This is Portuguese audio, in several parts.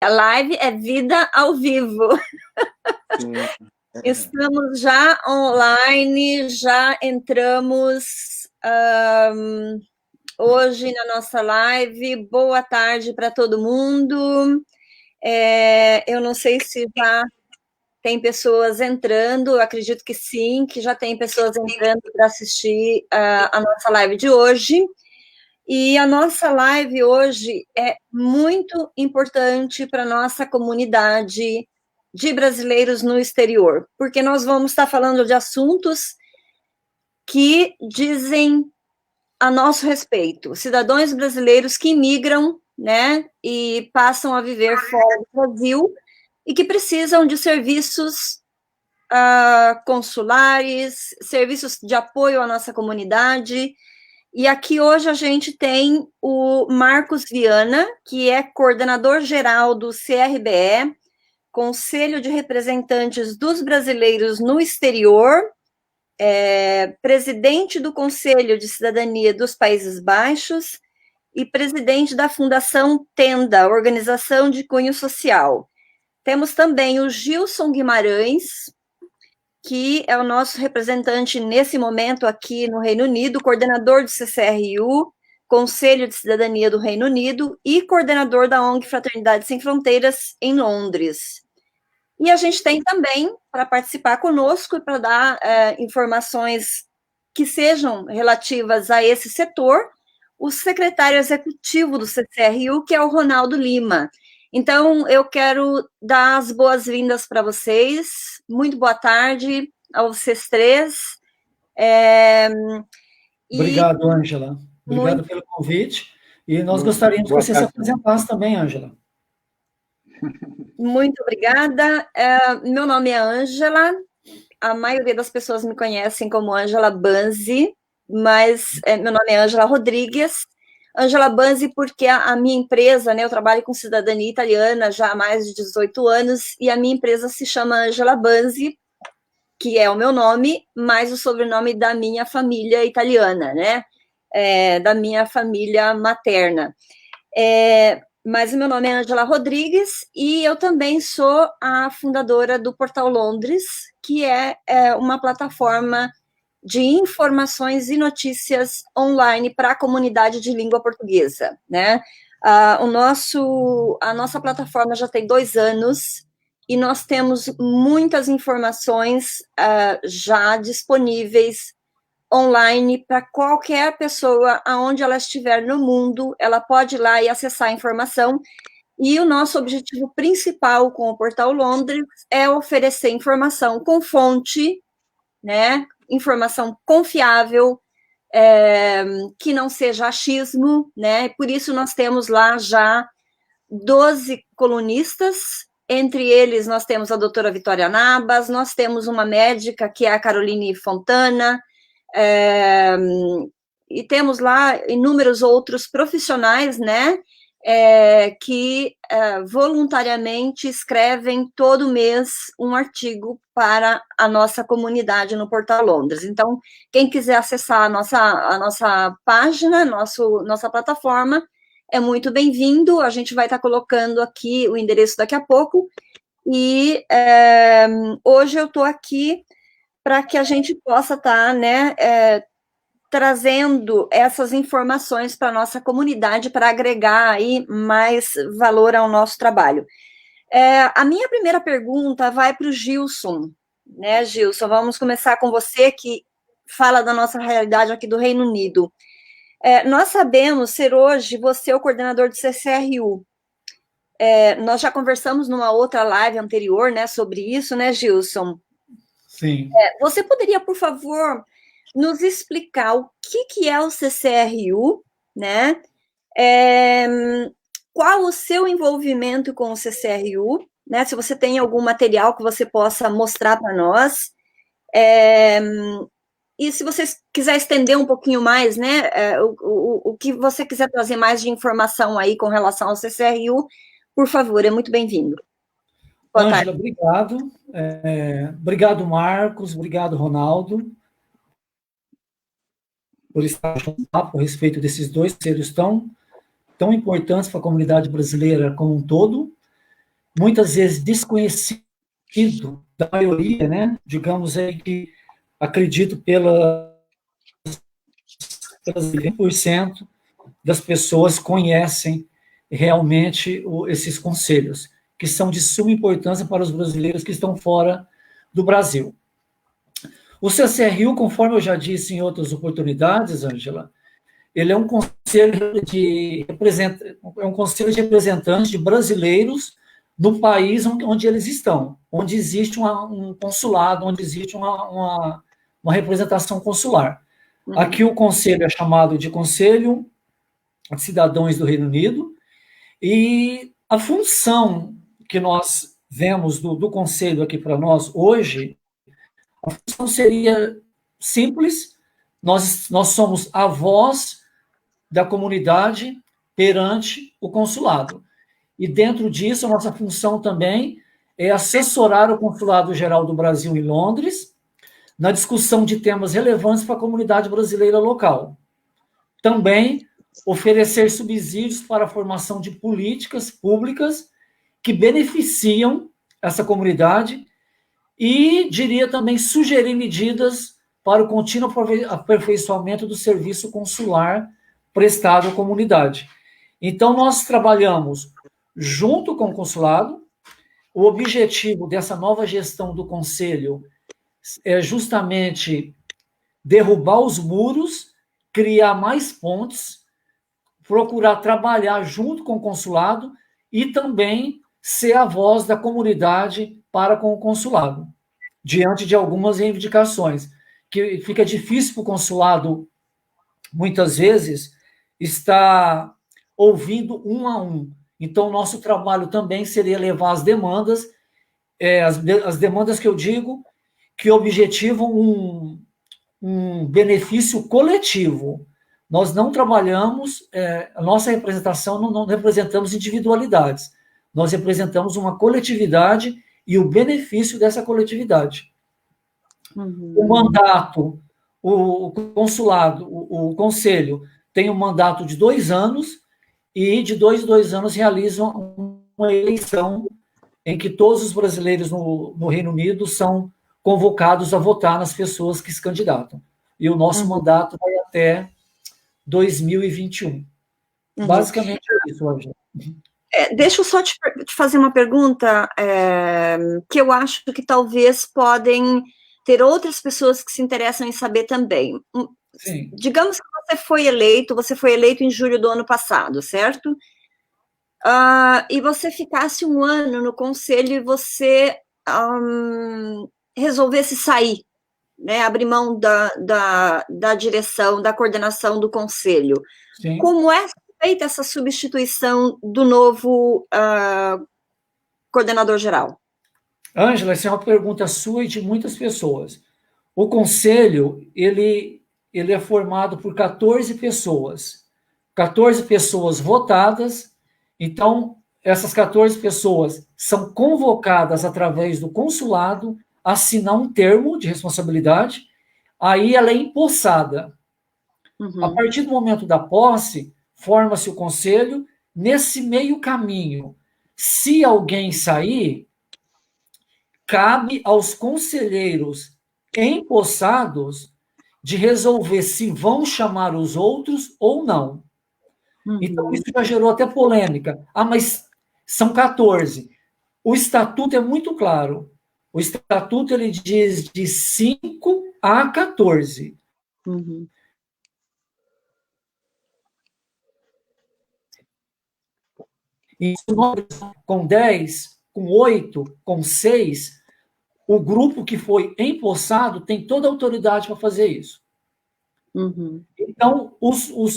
A live é vida ao vivo. Sim. Estamos já online, já entramos hoje na nossa live. Boa tarde para todo mundo. Eu não sei se já tem pessoas entrando, eu acredito que sim, que já tem pessoas entrando para assistir a nossa live de hoje. E a nossa live hoje é muito importante para a nossa comunidade de brasileiros no exterior, porque nós vamos estar falando de assuntos que dizem a nosso respeito. Cidadãos brasileiros que imigram, né, e passam a viver fora do Brasil e que precisam de serviços consulares, serviços de apoio à nossa comunidade. E aqui hoje a gente tem o Marcos Viana, que é coordenador geral do CRBE, Conselho de Representantes dos Brasileiros no Exterior, presidente do Conselho de Cidadania dos Países Baixos e presidente da Fundação Tenda, organização de cunho social. Temos também o Gilson Guimarães, que é o nosso representante nesse momento aqui no Reino Unido, coordenador do CCRU, Conselho de Cidadania do Reino Unido, e coordenador da ONG Fraternidade Sem Fronteiras, em Londres. E a gente tem também, para participar conosco e para dar informações que sejam relativas a esse setor, o secretário executivo do CCRU, que é o Ronaldo Lima. Então, eu quero dar as boas-vindas para vocês. Muito boa tarde a vocês três. Obrigado, Ângela. Obrigado pelo convite. E nós gostaríamos que você se apresentasse também, Ângela. Muito obrigada. Meu nome é Ângela. A maioria das pessoas me conhecem como Ângela Banzi, mas meu nome é Ângela Rodrigues. Ângela Banzi porque a minha empresa, né, eu trabalho com cidadania italiana já há mais de 18 anos, e a minha empresa se chama Ângela Banzi, que é o meu nome, mais o sobrenome da minha família italiana, né? Da minha família materna. Mas o meu nome é Ângela Rodrigues e eu também sou a fundadora do Portal Londres, que é uma plataforma de informações e notícias online para a comunidade de língua portuguesa, né? A nossa plataforma já tem 2 anos e nós temos muitas informações já disponíveis online para qualquer pessoa, aonde ela estiver no mundo, ela pode ir lá e acessar a informação. E o nosso objetivo principal com o Portal Londres é oferecer informação com fonte, né? Informação confiável, que não seja achismo, né? Por isso nós temos lá já 12 colunistas, entre eles nós temos a doutora Vitória Nabas, nós temos uma médica que é a Caroline Fontana, e temos lá inúmeros outros profissionais, né, que voluntariamente escrevem todo mês um artigo para a nossa comunidade no Portal Londres. Então, quem quiser acessar a nossa página, nossa plataforma, é muito bem-vindo. A gente vai estar colocando aqui o endereço daqui a pouco. E hoje eu estou aqui para que a gente possa estar, né, trazendo essas informações para a nossa comunidade, para agregar aí mais valor ao nosso trabalho. A minha primeira pergunta vai para o Gilson, né, Gilson? Vamos começar com você, que fala da nossa realidade aqui do Reino Unido. Nós sabemos ser hoje você é o coordenador do CCRU. Nós já conversamos numa outra live anterior, né, sobre isso, né, Gilson? Sim. Você poderia, por favor, nos explicar o que é o CCRU, né? Qual o seu envolvimento com o CCRU, né? Se você tem algum material que você possa mostrar para nós. E se você quiser estender um pouquinho mais, né? O que você quiser trazer mais de informação aí com relação ao CCRU, por favor, é muito bem-vindo. Ângela, obrigado. Obrigado, Marcos. Obrigado, Ronaldo, por estar a respeito desses 2 seres tão importantes para a comunidade brasileira como um todo. muitas vezes desconhecido da maioria, né? Digamos aí que acredito pelas 20% das pessoas conhecem realmente esses conselhos, que são de suma importância para os brasileiros que estão fora do Brasil. O CCRU, conforme eu já disse em outras oportunidades, Ângela, ele é um conselho de representantes de brasileiros no país onde eles estão, onde existe um consulado, onde existe uma representação consular. Aqui o conselho é chamado de Conselho de Cidadãos do Reino Unido, e a função que nós vemos do conselho aqui para nós hoje, a função seria simples: nós somos a voz da comunidade perante o consulado. E dentro disso, a nossa função também é assessorar o Consulado-Geral do Brasil em Londres na discussão de temas relevantes para a comunidade brasileira local. Também oferecer subsídios para a formação de políticas públicas que beneficiam essa comunidade e, diria também, sugerir medidas para o contínuo aperfeiçoamento do serviço consular prestado à comunidade. Então, nós trabalhamos junto com o consulado. O objetivo dessa nova gestão do Conselho é justamente derrubar os muros, criar mais pontes, procurar trabalhar junto com o consulado e também ser a voz da comunidade para com o consulado, diante de algumas reivindicações, que fica difícil para o consulado, muitas vezes, estar ouvindo um a um. Então, nosso trabalho também seria levar as demandas, as demandas que eu digo, que objetivam um benefício coletivo. Nós não trabalhamos, a nossa representação, não representamos individualidades, nós representamos uma coletividade e o benefício dessa coletividade. O mandato, o consulado, o conselho tem um mandato de 2 anos e de 2 anos realizam uma eleição em que todos os brasileiros no Reino Unido são convocados a votar nas pessoas que se candidatam. E o nosso mandato vai até 2021. Basicamente é isso, Angela. Deixa eu só te fazer uma pergunta, que eu acho que talvez podem ter outras pessoas que se interessam em saber também. Sim. Digamos que você foi eleito em julho do ano passado, certo? E você ficasse 1 ano no conselho e você resolvesse sair, né, abrir mão da direção, da coordenação do conselho. Sim. Como é feita essa substituição do novo coordenador geral? Ângela, essa é uma pergunta sua e de muitas pessoas. O conselho, ele é formado por 14 pessoas. 14 pessoas votadas. Então, essas 14 pessoas são convocadas através do consulado a assinar um termo de responsabilidade, aí ela é empossada. A partir do momento da posse, forma-se o conselho. Nesse meio caminho, se alguém sair, cabe aos conselheiros empossados de resolver se vão chamar os outros ou não. Então, isso já gerou até polêmica. Mas são 14. O estatuto é muito claro. O estatuto ele diz de 5 a 14. E com 10, com 8, com 6, o grupo que foi empossado tem toda a autoridade para fazer isso. Então,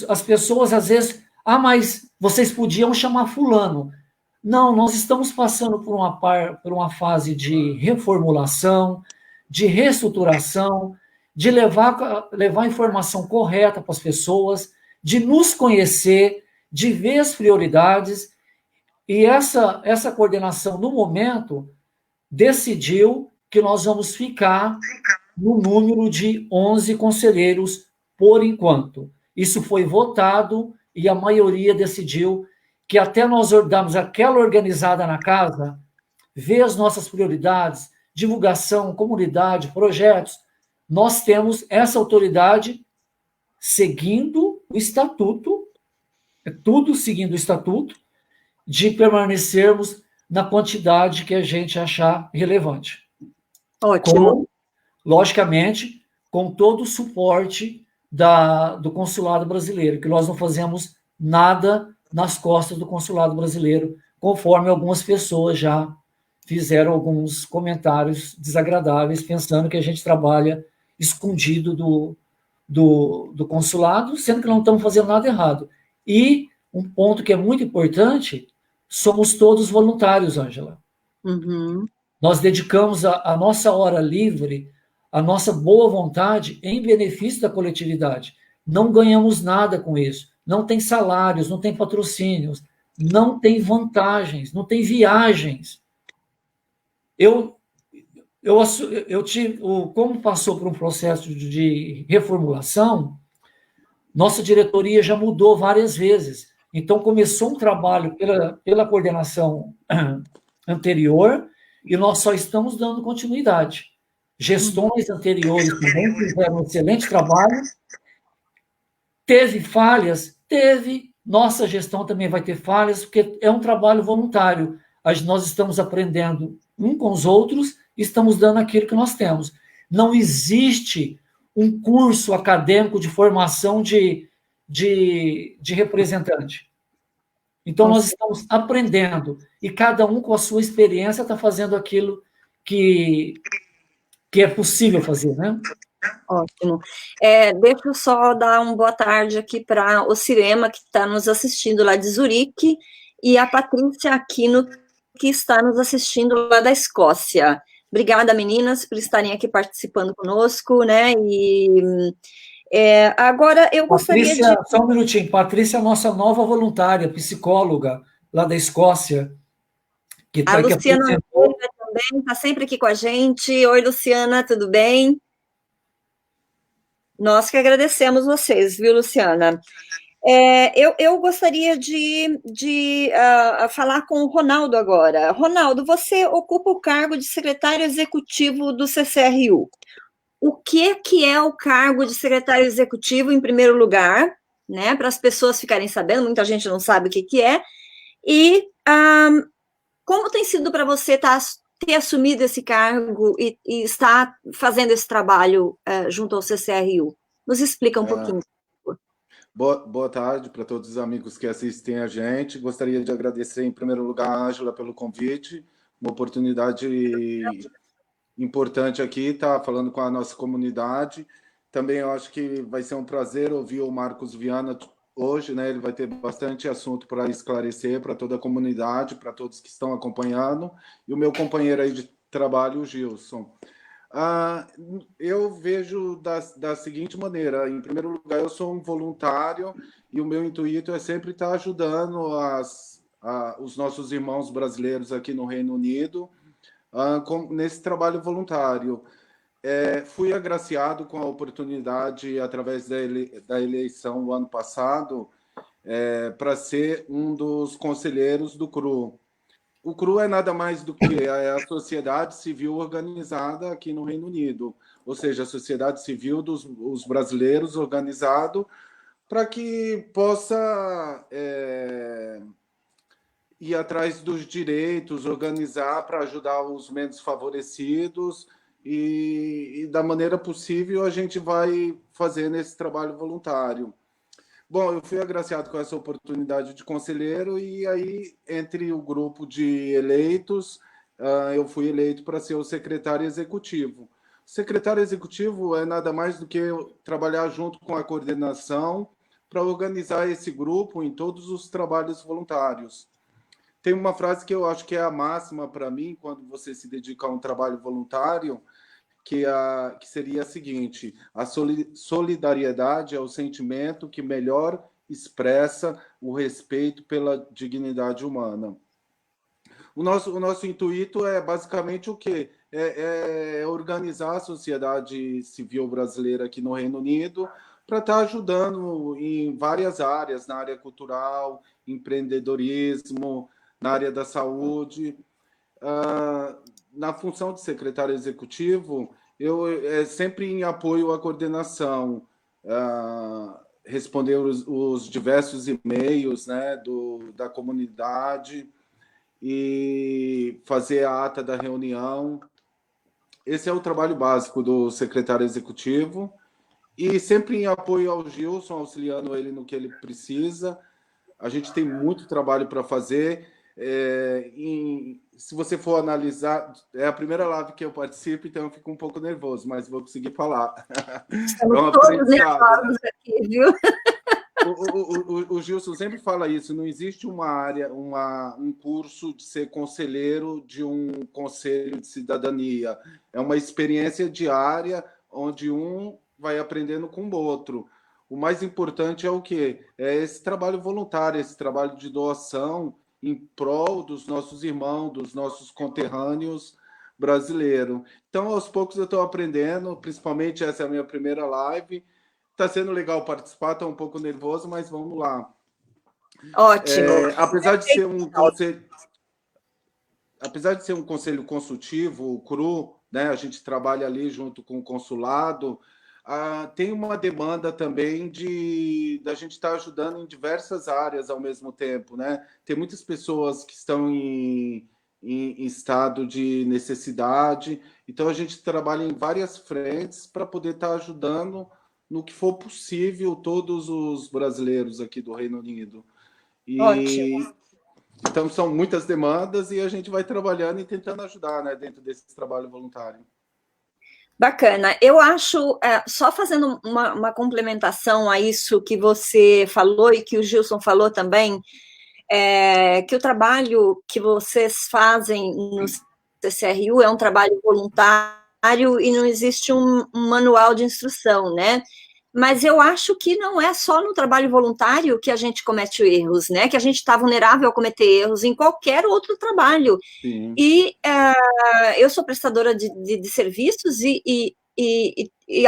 as pessoas, às vezes, mas vocês podiam chamar fulano. Não, nós estamos passando por uma fase de reformulação, de reestruturação, de levar a informação correta para as pessoas, de nos conhecer, de ver as prioridades. E essa coordenação, no momento, decidiu que nós vamos ficar no número de 11 conselheiros por enquanto. Isso foi votado e a maioria decidiu que até nós darmos aquela organizada na casa, ver as nossas prioridades, divulgação, comunidade, projetos. Nós temos essa autoridade seguindo o estatuto, tudo seguindo o estatuto, de permanecermos na quantidade que a gente achar relevante. Ótimo. Logicamente, com todo o suporte do consulado brasileiro, que nós não fazemos nada nas costas do consulado brasileiro, conforme algumas pessoas já fizeram alguns comentários desagradáveis, pensando que a gente trabalha escondido do consulado, sendo que não estamos fazendo nada errado. E um ponto que é muito importante, somos todos voluntários, Ângela. Uhum. Nós dedicamos a nossa hora livre, a nossa boa vontade em benefício da coletividade. Não ganhamos nada com isso. Não tem salários, não tem patrocínios, não tem vantagens, não tem viagens. Como passou por um processo de reformulação, nossa diretoria já mudou várias vezes. Então, começou um trabalho pela coordenação anterior e nós só estamos dando continuidade. Gestões anteriores também fizeram um excelente trabalho. Teve falhas? Teve. Nossa gestão também vai ter falhas, porque é um trabalho voluntário. Nós estamos aprendendo um com os outros e estamos dando aquilo que nós temos. Não existe um curso acadêmico de formação de representante. Então, nós estamos aprendendo, e cada um, com a sua experiência, está fazendo aquilo que é possível fazer, né? Ótimo. Deixa eu só dar uma boa tarde aqui para o Cirema, que está nos assistindo lá de Zurique, e a Patrícia Aquino, que está nos assistindo lá da Escócia. Obrigada, meninas, por estarem aqui participando conosco, né? Agora, eu gostaria de... Só um minutinho. Patrícia é a nossa nova voluntária, psicóloga, lá da Escócia. Que a Luciana também está sempre aqui com a gente. Oi, Luciana, tudo bem? Nós que agradecemos vocês, viu, Luciana? Eu gostaria de falar com o Ronaldo agora. Ronaldo, você ocupa o cargo de secretário executivo do CCRU. O que é o cargo de secretário executivo, em primeiro lugar, né, para as pessoas ficarem sabendo, muita gente não sabe o que é, e como tem sido para você ter assumido esse cargo e estar fazendo esse trabalho junto ao CCRU? Nos explica um pouquinho. Boa tarde para todos os amigos que assistem a gente. Gostaria de agradecer, em primeiro lugar, a Ângela pelo convite, uma oportunidade importante aqui, estar falando com a nossa comunidade. Também eu acho que vai ser um prazer ouvir o Marcos Viana hoje, né? Ele vai ter bastante assunto para esclarecer para toda a comunidade, para todos que estão acompanhando, e o meu companheiro aí de trabalho, o Gilson. Eu vejo da seguinte maneira: em primeiro lugar, eu sou um voluntário e o meu intuito é sempre estar ajudando os nossos irmãos brasileiros aqui no Reino Unido nesse trabalho voluntário. Fui agraciado com a oportunidade, através da eleição no ano passado, para ser um dos conselheiros do CRU. O CRU é nada mais do que a sociedade civil organizada aqui no Reino Unido, ou seja, a sociedade civil dos brasileiros organizado para que possa ir atrás dos direitos, organizar para ajudar os menos favorecidos e da maneira possível a gente vai fazendo esse trabalho voluntário. Bom, eu fui agraciado com essa oportunidade de conselheiro e aí, entre o grupo de eleitos, eu fui eleito para ser o secretário executivo. O secretário executivo é nada mais do que trabalhar junto com a coordenação para organizar esse grupo em todos os trabalhos voluntários. Tem uma frase que eu acho que é a máxima para mim, quando você se dedica a um trabalho voluntário, que seria a seguinte: a solidariedade é o sentimento que melhor expressa o respeito pela dignidade humana. O nosso intuito é basicamente o quê? É organizar a sociedade civil brasileira aqui no Reino Unido para estar ajudando em várias áreas, na área cultural, empreendedorismo, na área da saúde. na função de secretário executivo, eu sempre em apoio à coordenação, responder os diversos e-mails, né, da comunidade e fazer a ata da reunião. Esse é o trabalho básico do secretário executivo, e sempre em apoio ao Gilson, auxiliando ele no que ele precisa. A gente tem muito trabalho para fazer. Se você for analisar, é a primeira live que eu participo, então eu fico um pouco nervoso, mas vou conseguir falar. Estamos todos nervosos aqui, viu? O Gilson sempre fala isso, não existe uma área, um curso de ser conselheiro de um conselho de cidadania. É uma experiência diária, onde um vai aprendendo com o outro. O mais importante é o quê? É esse trabalho voluntário, esse trabalho de doação em prol dos nossos irmãos, dos nossos conterrâneos brasileiros. Então, aos poucos eu estou aprendendo, principalmente essa é a minha primeira live. Está sendo legal participar, estou um pouco nervoso, mas vamos lá. Ótimo. Apesar de ser um conselho consultivo, cru, né, a gente trabalha ali junto com o consulado, tem uma demanda também da gente estar ajudando em diversas áreas ao mesmo tempo, né? Tem muitas pessoas que estão em estado de necessidade, então a gente trabalha em várias frentes para poder estar ajudando no que for possível todos os brasileiros aqui do Reino Unido. Ótimo. Então são muitas demandas e a gente vai trabalhando e tentando ajudar, né, dentro desse trabalho voluntário. Bacana. Eu acho, só fazendo uma complementação a isso que você falou e que o Gilson falou também, que o trabalho que vocês fazem no CCRU é um trabalho voluntário e não existe um manual de instrução, né? Mas eu acho que não é só no trabalho voluntário que a gente comete erros, né? Que a gente está vulnerável a cometer erros em qualquer outro trabalho. Sim. E eu sou prestadora de serviços e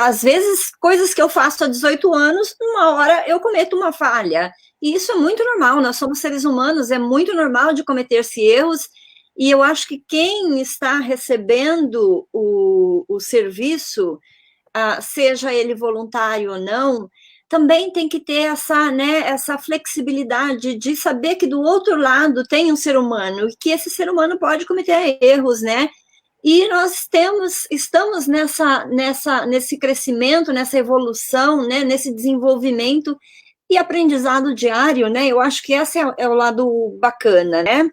às vezes coisas que eu faço há 18 anos, uma hora eu cometo uma falha. E isso é muito normal, nós somos seres humanos, é muito normal de cometer-se erros. E eu acho que quem está recebendo o serviço, seja ele voluntário ou não, também tem que ter essa flexibilidade de saber que do outro lado tem um ser humano, e que esse ser humano pode cometer erros, né? E nós estamos nesse crescimento, nessa evolução, né? Nesse desenvolvimento e aprendizado diário, né? Eu acho que esse é o lado bacana, né?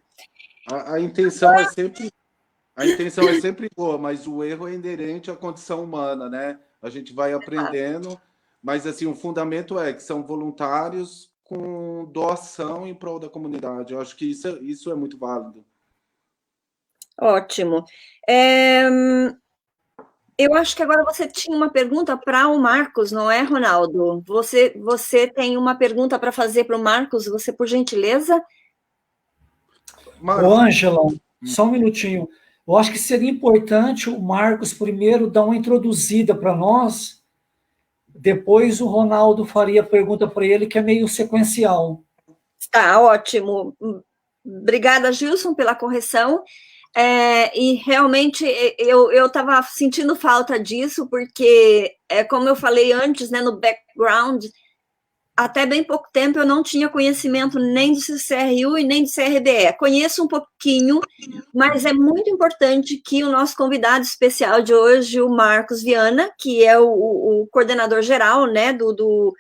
A intenção é sempre boa, mas o erro é inerente à condição humana, né? A gente vai aprendendo, mas assim, o fundamento é que são voluntários com doação em prol da comunidade. Eu acho que isso é muito válido. Ótimo. Eu acho que agora você tinha uma pergunta para o Marcos, não é, Ronaldo? Você tem uma pergunta para fazer para o Marcos, você, por gentileza? Ô, Ângela, só um minutinho. Eu acho que seria importante o Marcos primeiro dar uma introduzida para nós, depois o Ronaldo faria a pergunta para ele, que é meio sequencial. Tá, ótimo. Obrigada, Gilson, pela correção. E realmente eu estava sentindo falta disso, porque, como eu falei antes, né, no background, até bem pouco tempo eu não tinha conhecimento nem do CCRU e nem do CRBE. Conheço um pouquinho, mas é muito importante que o nosso convidado especial de hoje, o Marcos Viana, que é o coordenador geral, né, do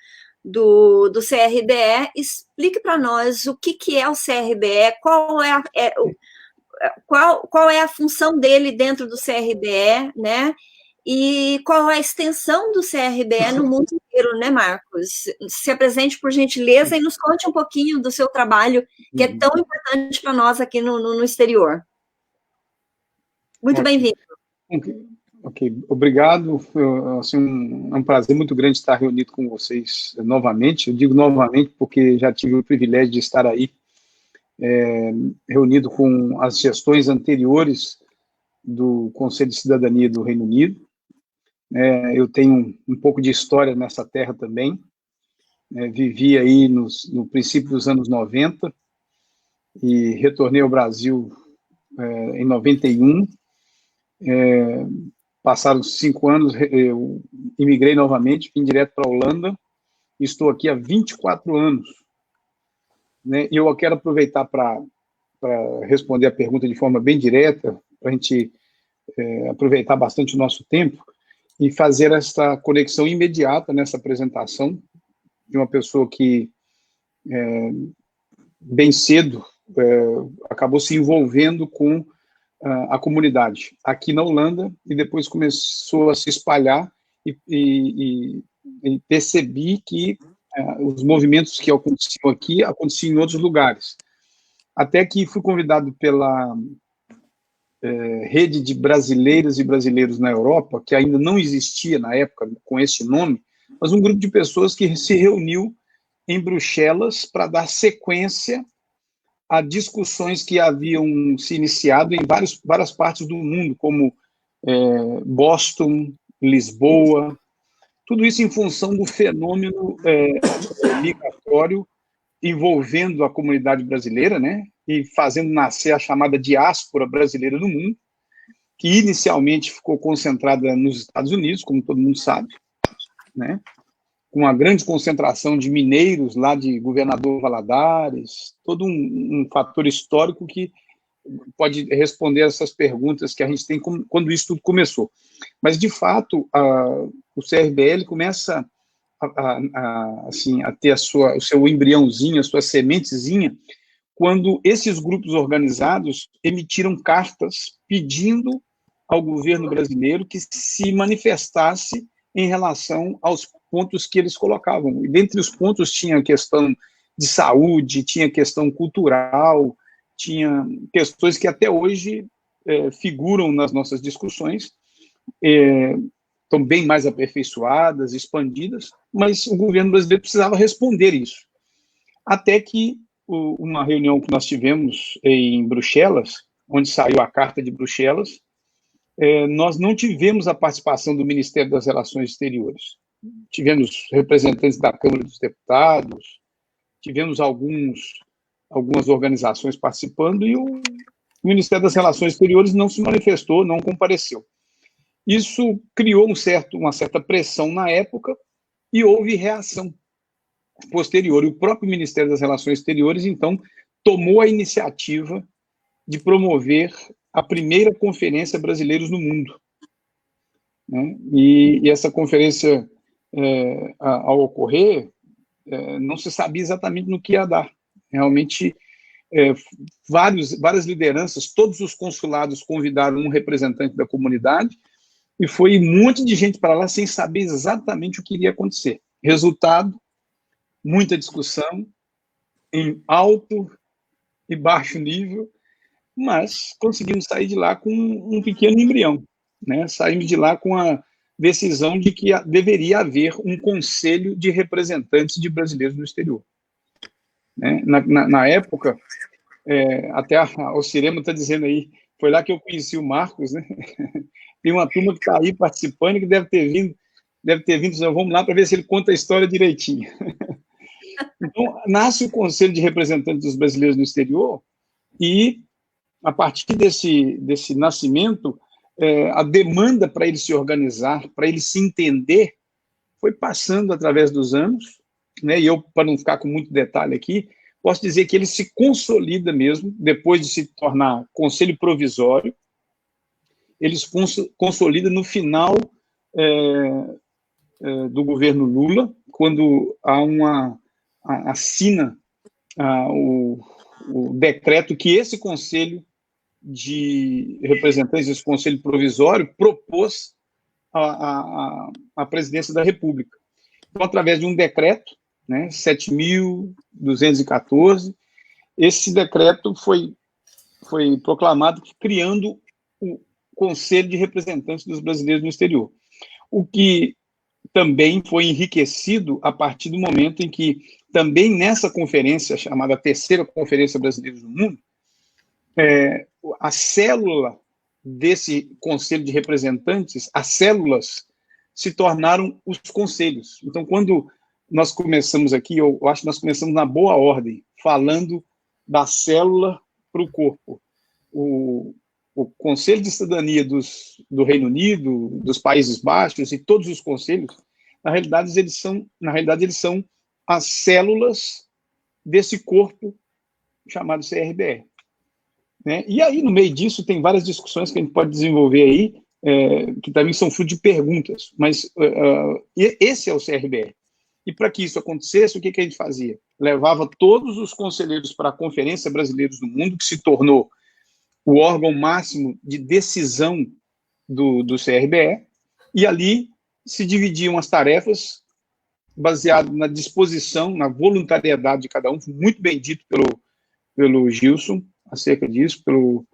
CRBE, explique para nós o que é o CRBE, qual é a função dele dentro do CRBE, né? E qual é a extensão do CRBE no mundo inteiro, né, Marcos? Se apresente, por gentileza, e nos conte um pouquinho do seu trabalho, que é tão importante para nós aqui no exterior. Muito bem-vindo. Ok, obrigado. Assim, é um prazer muito grande estar reunido com vocês novamente. Eu digo novamente porque já tive o privilégio de estar aí, reunido com as gestões anteriores do Conselho de Cidadania do Reino Unido. Eu tenho um pouco de história nessa terra também. Vivi aí no princípio dos anos 90 e retornei ao Brasil em 91. Passaram 5 anos, eu imigrei novamente, vim direto para a Holanda, estou aqui há 24 anos. Né? E eu quero aproveitar para responder a pergunta de forma bem direta, para a gente aproveitar bastante o nosso tempo e fazer essa conexão imediata nessa apresentação de uma pessoa que, bem cedo, acabou se envolvendo com a comunidade aqui na Holanda e depois começou a se espalhar e percebi que os movimentos que aconteciam aqui aconteciam em outros lugares. Até que fui convidado pela rede de brasileiras e brasileiros na Europa, que ainda não existia na época com esse nome, mas um grupo de pessoas que se reuniu em Bruxelas para dar sequência a discussões que haviam se iniciado em várias partes do mundo, como Boston, Lisboa, tudo isso em função do fenômeno migratório envolvendo a comunidade brasileira, né, e fazendo nascer a chamada diáspora brasileira no mundo, que inicialmente ficou concentrada nos Estados Unidos, como todo mundo sabe, né, com uma grande concentração de mineiros lá de Governador Valadares, todo um fator histórico que pode responder essas perguntas que a gente tem quando isso tudo começou. Mas, de fato, o CRBL começa a ter o seu embriãozinho, a sua sementezinha, quando esses grupos organizados emitiram cartas pedindo ao governo brasileiro que se manifestasse em relação aos pontos que eles colocavam. E dentre os pontos tinha a questão de saúde, tinha a questão cultural, tinha questões que até hoje figuram nas nossas discussões, estão bem mais aperfeiçoadas, expandidas, mas o governo brasileiro precisava responder isso. Até que uma reunião que nós tivemos em Bruxelas, onde saiu a Carta de Bruxelas, nós não tivemos a participação do Ministério das Relações Exteriores. Tivemos representantes da Câmara dos Deputados, tivemos algumas organizações participando e o Ministério das Relações Exteriores não se manifestou, não compareceu. Isso criou uma certa pressão na época e houve reação posterior. E o próprio Ministério das Relações Exteriores, então, tomou a iniciativa de promover a primeira Conferência Brasileiros no Mundo. Né? E essa conferência, ao ocorrer, não se sabia exatamente no que ia dar. Realmente, várias lideranças, todos os consulados convidaram um representante da comunidade e foi um monte de gente para lá sem saber exatamente o que iria acontecer. Resultado, muita discussão em alto e baixo nível, mas conseguimos sair de lá com um pequeno embrião, né? Saímos de lá com a decisão de que deveria haver um conselho de representantes de brasileiros no exterior. Né? Na época, até o Cirema está dizendo aí, foi lá que eu conheci o Marcos, né? Tem uma turma que está aí participando que deve ter vindo, vamos lá para ver se ele conta a história direitinho. Então, nasce o Conselho de Representantes dos Brasileiros no Exterior e, a partir desse nascimento, a demanda para ele se organizar, para ele se entender, foi passando através dos anos, né? E eu, para não ficar com muito detalhe aqui, posso dizer que ele se consolida mesmo, depois de se tornar Conselho Provisório, ele se consolida no final do governo Lula, quando assina o decreto que esse Conselho de Representantes, esse Conselho Provisório, propôs à Presidência da República. Então, através de um decreto, né, 7.214, esse decreto foi proclamado criando o Conselho de Representantes dos Brasileiros no Exterior, o que também foi enriquecido a partir do momento em que, também nessa conferência, chamada Terceira Conferência Brasileiros no Mundo, a célula desse Conselho de Representantes, as células se tornaram os conselhos. Então, quando nós começamos aqui, eu acho que nós começamos na boa ordem, falando da célula para o corpo. o Conselho de Cidadania do Reino Unido, dos Países Baixos e todos os conselhos, na realidade, eles são as células desse corpo chamado CRBE. Né? E aí, no meio disso, tem várias discussões que a gente pode desenvolver aí, que também são fruto de perguntas, mas esse é o CRBE. E para que isso acontecesse, o que a gente fazia? Levava todos os conselheiros para a Conferência Brasileiros do Mundo, que se tornou o órgão máximo de decisão do CRBE, e ali se dividiam as tarefas baseado na disposição, na voluntariedade de cada um, muito bem dito pelo Gilson acerca disso, pelo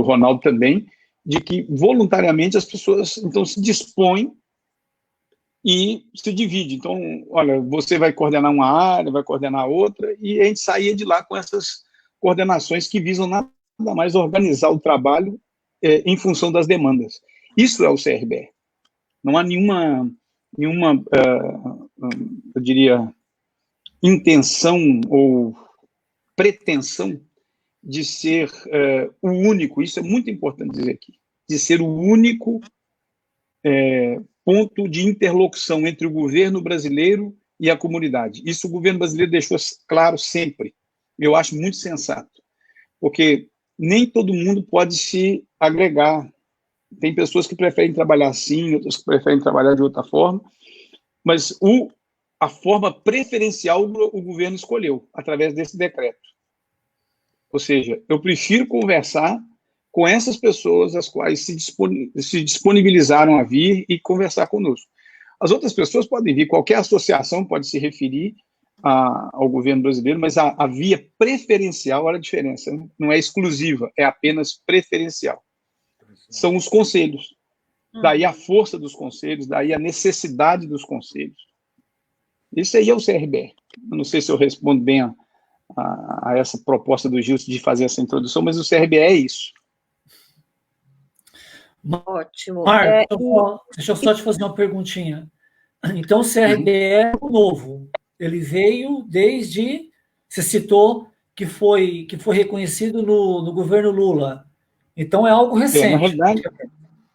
Ronaldo também, de que voluntariamente as pessoas então se dispõem e se divide. Então, olha, você vai coordenar uma área, vai coordenar outra, e a gente saía de lá com essas coordenações que visam nada mais organizar o trabalho em função das demandas. Isso é o CRBE. Não há nenhuma eu diria, intenção ou pretensão de ser o único, isso é muito importante dizer aqui, de ser o único ponto de interlocução entre o governo brasileiro e a comunidade. Isso o governo brasileiro deixou claro sempre. Eu acho muito sensato, porque nem todo mundo pode se agregar. Tem pessoas que preferem trabalhar assim, outras que preferem trabalhar de outra forma, mas a forma preferencial o governo escolheu, através desse decreto. Ou seja, eu prefiro conversar com essas pessoas as quais se disponibilizaram a vir e conversar conosco. As outras pessoas podem vir, qualquer associação pode se referir ao governo brasileiro, mas a via preferencial, olha a diferença, né? Não é exclusiva, é apenas preferencial. São os conselhos. Daí a força dos conselhos, daí a necessidade dos conselhos. Isso aí é o CRBE. Eu não sei se eu respondo bem a essa proposta do Gilson de fazer essa introdução, mas o CRBE é isso. Ótimo. Marco, deixa eu só te fazer uma perguntinha. Então, o CRBE é novo. Ele veio desde... Você citou que foi reconhecido no governo Lula. Então, é algo recente.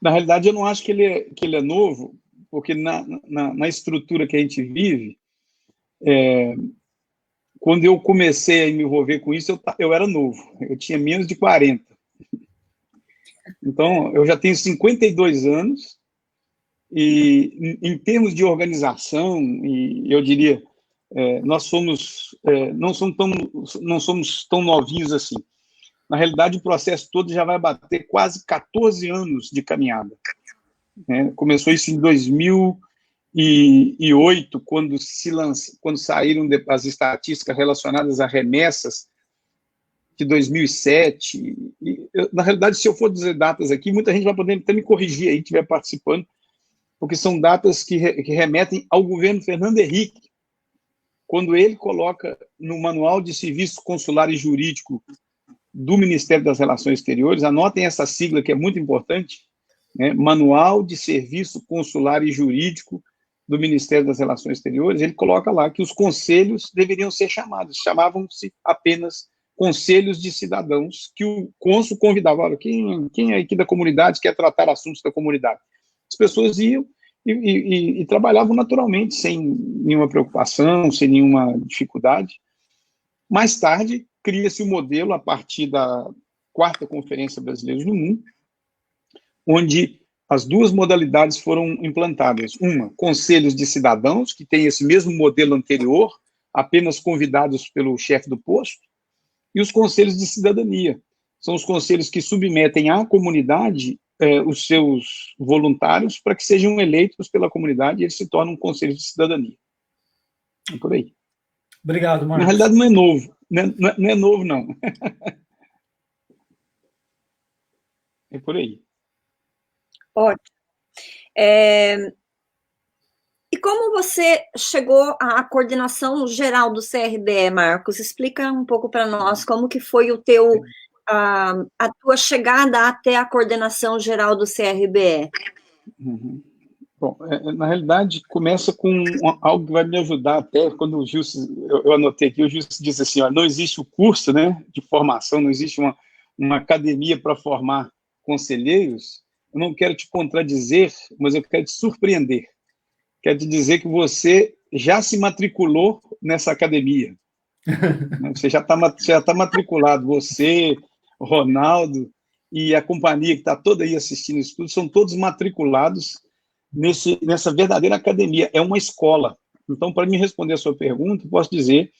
Na realidade, eu não acho que ele é novo, porque na estrutura que a gente vive, quando eu comecei a me envolver com isso, eu era novo. Eu tinha menos de 40. Então, eu já tenho 52 anos, e em termos de organização, e eu diria, nós não somos tão novinhos assim. Na realidade, o processo todo já vai bater quase 14 anos de caminhada. Começou isso em 2008, quando saíram as estatísticas relacionadas a remessas de 2007. Na realidade, se eu for dizer datas aqui, muita gente vai poder até me corrigir aí, que estiver participando, porque são datas que remetem ao governo Fernando Henrique, quando ele coloca no Manual de Serviço Consular e Jurídico do Ministério das Relações Exteriores, anotem essa sigla que é muito importante, né? Manual de Serviço Consular e Jurídico do Ministério das Relações Exteriores, ele coloca lá que os conselhos deveriam ser chamavam-se apenas conselhos de cidadãos, que o cônsul convidava, olha, quem é aqui da comunidade quer tratar assuntos da comunidade? As pessoas iam e trabalhavam naturalmente, sem nenhuma preocupação, sem nenhuma dificuldade. Mais tarde, cria-se um modelo a partir da 4ª Conferência Brasileira do Mundo, onde as duas modalidades foram implantadas. Uma, conselhos de cidadãos, que tem esse mesmo modelo anterior, apenas convidados pelo chefe do posto, e os conselhos de cidadania. São os conselhos que submetem à comunidade os seus voluntários para que sejam eleitos pela comunidade e eles se tornam conselhos de cidadania. É por aí. Obrigado, Marcos. Na realidade, não é novo. Não é novo, não. É por aí. Ótimo. E como você chegou à coordenação geral do CRBE, Marcos? Explica um pouco para nós como que foi a tua chegada até a coordenação geral do CRBE. Bom, na realidade, começa com algo que vai me ajudar até, quando o Gilson, eu anotei aqui, o Gilson disse assim, ó, não existe o curso, né, de formação, não existe uma academia para formar conselheiros. Eu não quero te contradizer, mas eu quero te surpreender. Quero te dizer que você já se matriculou nessa academia. Você já tá matriculado, você, Ronaldo e a companhia que está toda aí assistindo isso tudo, são todos matriculados nessa verdadeira academia. É uma escola. Então, para me responder a sua pergunta, posso dizer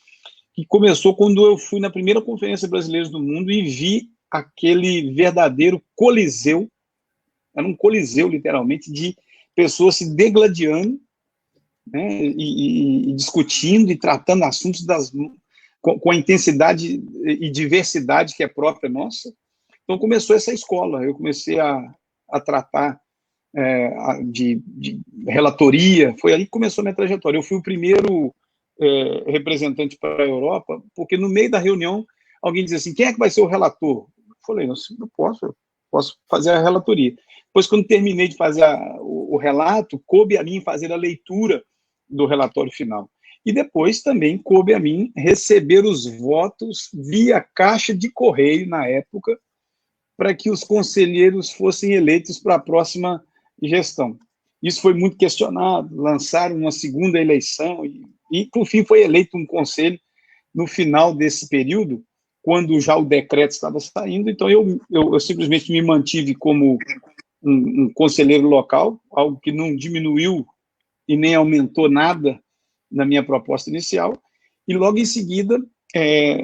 que começou quando eu fui na primeira Conferência Brasileira do Mundo e vi aquele verdadeiro coliseu, era um coliseu, literalmente, de pessoas se degladiando, né, e discutindo e tratando assuntos com a intensidade e diversidade que é própria nossa. Então, começou essa escola. Eu comecei a tratar de relatoria, foi aí que começou a minha trajetória. Eu fui o primeiro representante para a Europa, porque no meio da reunião, alguém dizia assim, quem é que vai ser o relator? Eu falei, não, eu posso fazer a relatoria. Depois, quando terminei de fazer o relato, coube a mim fazer a leitura do relatório final. E depois também coube a mim receber os votos via caixa de correio, na época, para que os conselheiros fossem eleitos para a próxima gestão. Isso foi muito questionado, lançaram uma segunda eleição e por fim, foi eleito um conselho no final desse período, quando já o decreto estava saindo. Então, eu simplesmente me mantive como um conselheiro local, algo que não diminuiu e nem aumentou nada na minha proposta inicial, e logo em seguida,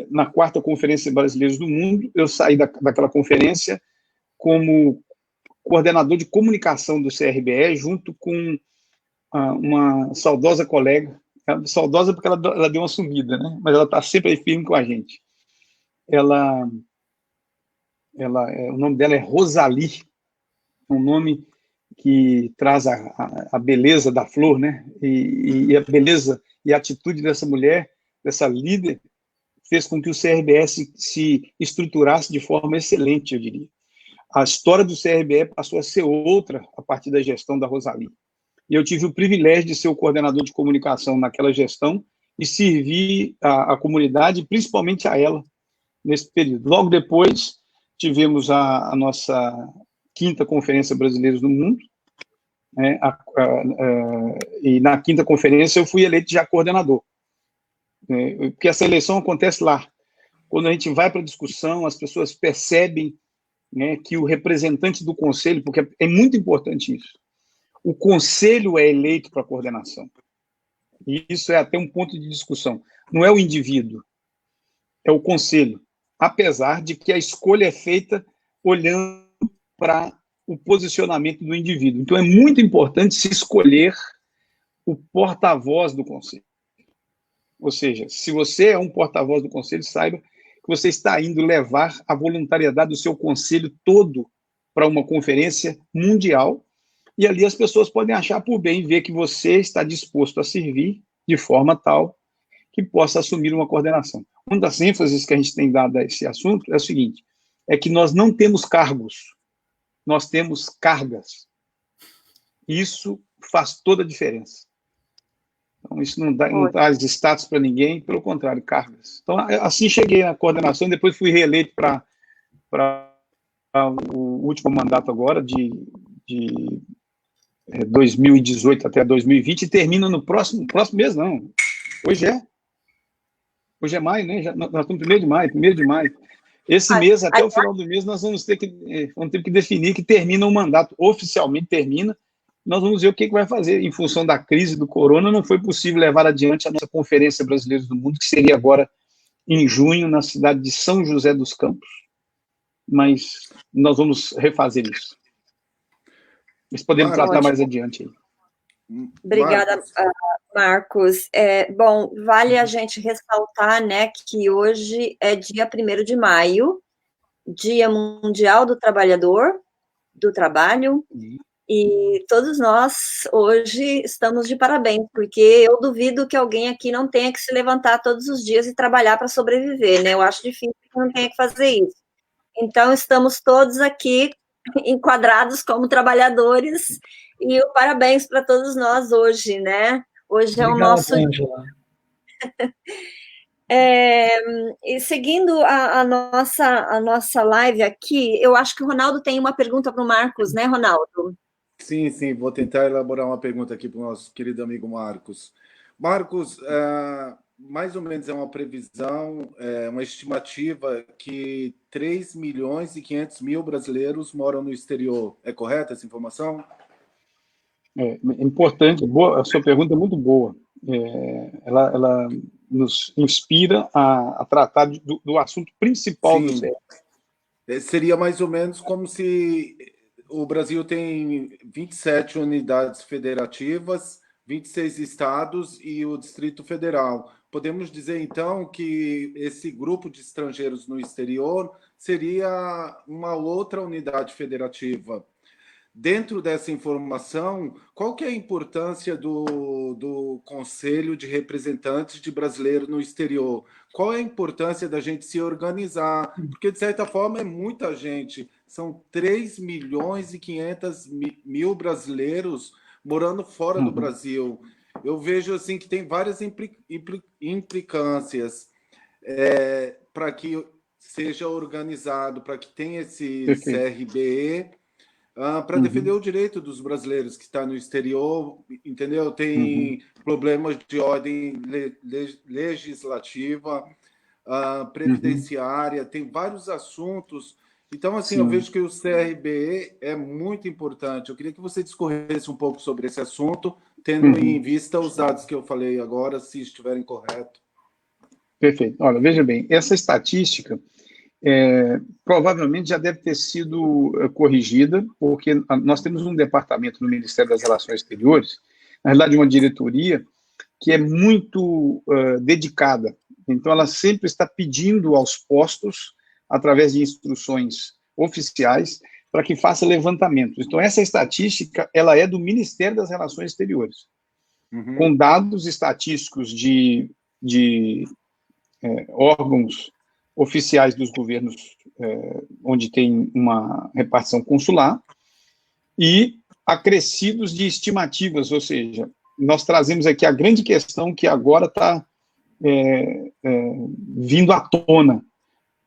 na quarta Conferência Brasileira do Mundo, eu saí daquela conferência como coordenador de comunicação do CRBE, junto com uma saudosa colega, saudosa porque ela deu uma sumida, né? Mas ela está sempre aí firme com a gente. O nome dela é Rosali, um nome que traz a beleza da flor, né? E a beleza e a atitude dessa mulher, dessa líder, fez com que o CRBE se estruturasse de forma excelente, eu diria. A história do CRBE passou a ser outra a partir da gestão da Rosali. E eu tive o privilégio de ser o coordenador de comunicação naquela gestão e servir a comunidade, principalmente a ela, nesse período. Logo depois, tivemos a nossa quinta Conferência Brasileira do Mundo, né, e na quinta conferência eu fui eleito já coordenador, porque essa eleição acontece lá. Quando a gente vai para a discussão, as pessoas percebem, né, que o representante do conselho, porque é muito importante isso, o conselho é eleito para a coordenação. E isso é até um ponto de discussão. Não é o indivíduo, é o conselho, apesar de que a escolha é feita olhando para o posicionamento do indivíduo. Então, é muito importante se escolher o porta-voz do conselho. Ou seja, se você é um porta-voz do conselho, saiba que você está indo levar a voluntariedade do seu conselho todo para uma conferência mundial, e ali as pessoas podem achar por bem ver que você está disposto a servir de forma tal que possa assumir uma coordenação. Uma das ênfases que a gente tem dado a esse assunto é o seguinte, é que nós não temos cargos, nós temos cargas. Isso faz toda a diferença. Então, isso não traz status para ninguém, pelo contrário, cargas. Então, assim cheguei na coordenação, depois fui reeleito para o último mandato agora, de 2018 até 2020, e termina no próximo mês, não. Hoje é maio, né? Nós estamos 1º de maio. Esse mês, até o final do mês, nós vamos ter que definir que termina o mandato, oficialmente termina. Nós vamos ver o que vai fazer. Em função da crise do corona, não foi possível levar adiante a nossa Conferência Brasileira do Mundo, que seria agora em junho, na cidade de São José dos Campos. Mas nós vamos refazer isso. Mas podemos tratar mais adiante aí. Obrigada, Marcos. Bom, vale a gente ressaltar, né, que hoje é dia 1º de maio, Dia Mundial do Trabalhador, do Trabalho, e todos nós hoje estamos de parabéns, porque eu duvido que alguém aqui não tenha que se levantar todos os dias e trabalhar para sobreviver, né? Eu acho difícil que não tenha que fazer isso. Então, estamos todos aqui enquadrados como trabalhadores, e o parabéns para todos nós hoje, né? Hoje é o Obrigado, nosso... Ângela. E seguindo a nossa live aqui, eu acho que o Ronaldo tem uma pergunta para o Marcos, né, Ronaldo? Sim, sim, vou tentar elaborar uma pergunta aqui para o nosso querido amigo Marcos. Marcos, mais ou menos é uma previsão, uma estimativa que 3.500.000 brasileiros moram no exterior. É correta essa informação? É importante, boa, a sua pergunta é muito boa. Ela nos inspira a tratar do assunto principal do Sim. século. Seria mais ou menos como se o Brasil tem 27 unidades federativas, 26 estados e o Distrito Federal. Podemos dizer, então, que esse grupo de estrangeiros no exterior seria uma outra unidade federativa. Dentro dessa informação, qual que é a importância do Conselho de Representantes de Brasileiro no Exterior? Qual é a importância da gente se organizar? Porque, de certa forma, é muita gente. São 3.500.000 brasileiros morando fora do Brasil. Eu vejo assim que tem várias implicâncias para que seja organizado, para que tenha esse CRBE, para defender o direito dos brasileiros que estão no exterior, entendeu? Tem problemas de ordem legislativa, previdenciária, tem vários assuntos. Então, assim, eu vejo que o CRBE é muito importante. Eu queria que você discorresse um pouco sobre esse assunto, tendo em vista os dados que eu falei agora, se estiverem corretos. Perfeito. Olha, veja bem, essa estatística provavelmente já deve ter sido corrigida, porque nós temos um departamento no Ministério das Relações Exteriores, na verdade uma diretoria, que é muito dedicada. Então, ela sempre está pedindo aos postos, através de instruções oficiais, para que faça levantamentos. Então, essa estatística, ela é do Ministério das Relações Exteriores, com dados estatísticos de órgãos oficiais dos governos onde tem uma repartição consular e acrescidos de estimativas, ou seja, nós trazemos aqui a grande questão que agora está vindo à tona.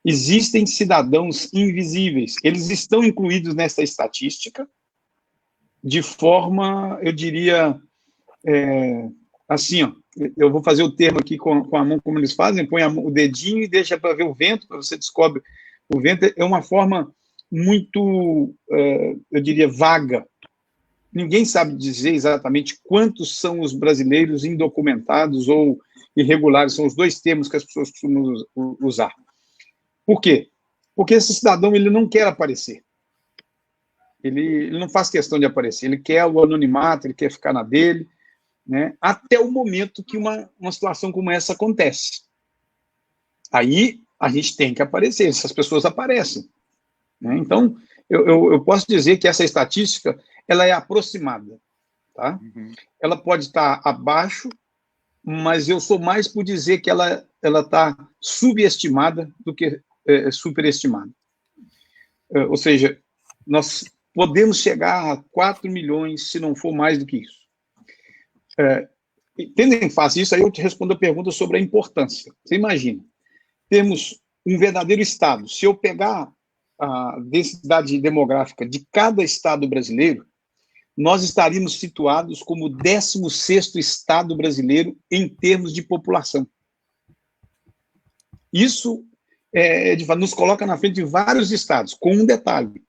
Existem cidadãos invisíveis, eles estão incluídos nessa estatística de forma, eu diria, assim, ó, eu vou fazer o termo aqui com a mão como eles fazem, põe o dedinho e deixa para ver o vento, para você descobre o vento. É uma forma muito, eu diria, vaga. Ninguém sabe dizer exatamente quantos são os brasileiros indocumentados ou irregulares, são os dois termos que as pessoas costumam usar. Por quê? Porque esse cidadão ele não quer aparecer. Ele não faz questão de aparecer, ele quer o anonimato, ele quer ficar na dele, né, até o momento que uma situação como essa acontece. Aí a gente tem que aparecer, essas pessoas aparecem. Né? Então, eu posso dizer que essa estatística ela é aproximada. Tá? Ela pode estar abaixo, mas eu sou mais por dizer que ela está subestimada do que superestimada. Ou seja, nós podemos chegar a 4 milhões, se não for mais do que isso. Tendo em face isso, aí eu te respondo a pergunta sobre a importância. Você imagina, temos um verdadeiro estado. Se eu pegar a densidade demográfica de cada estado brasileiro, nós estaríamos situados como o 16º estado brasileiro em termos de população. Isso de fato, nos coloca na frente de vários estados, com um detalhe.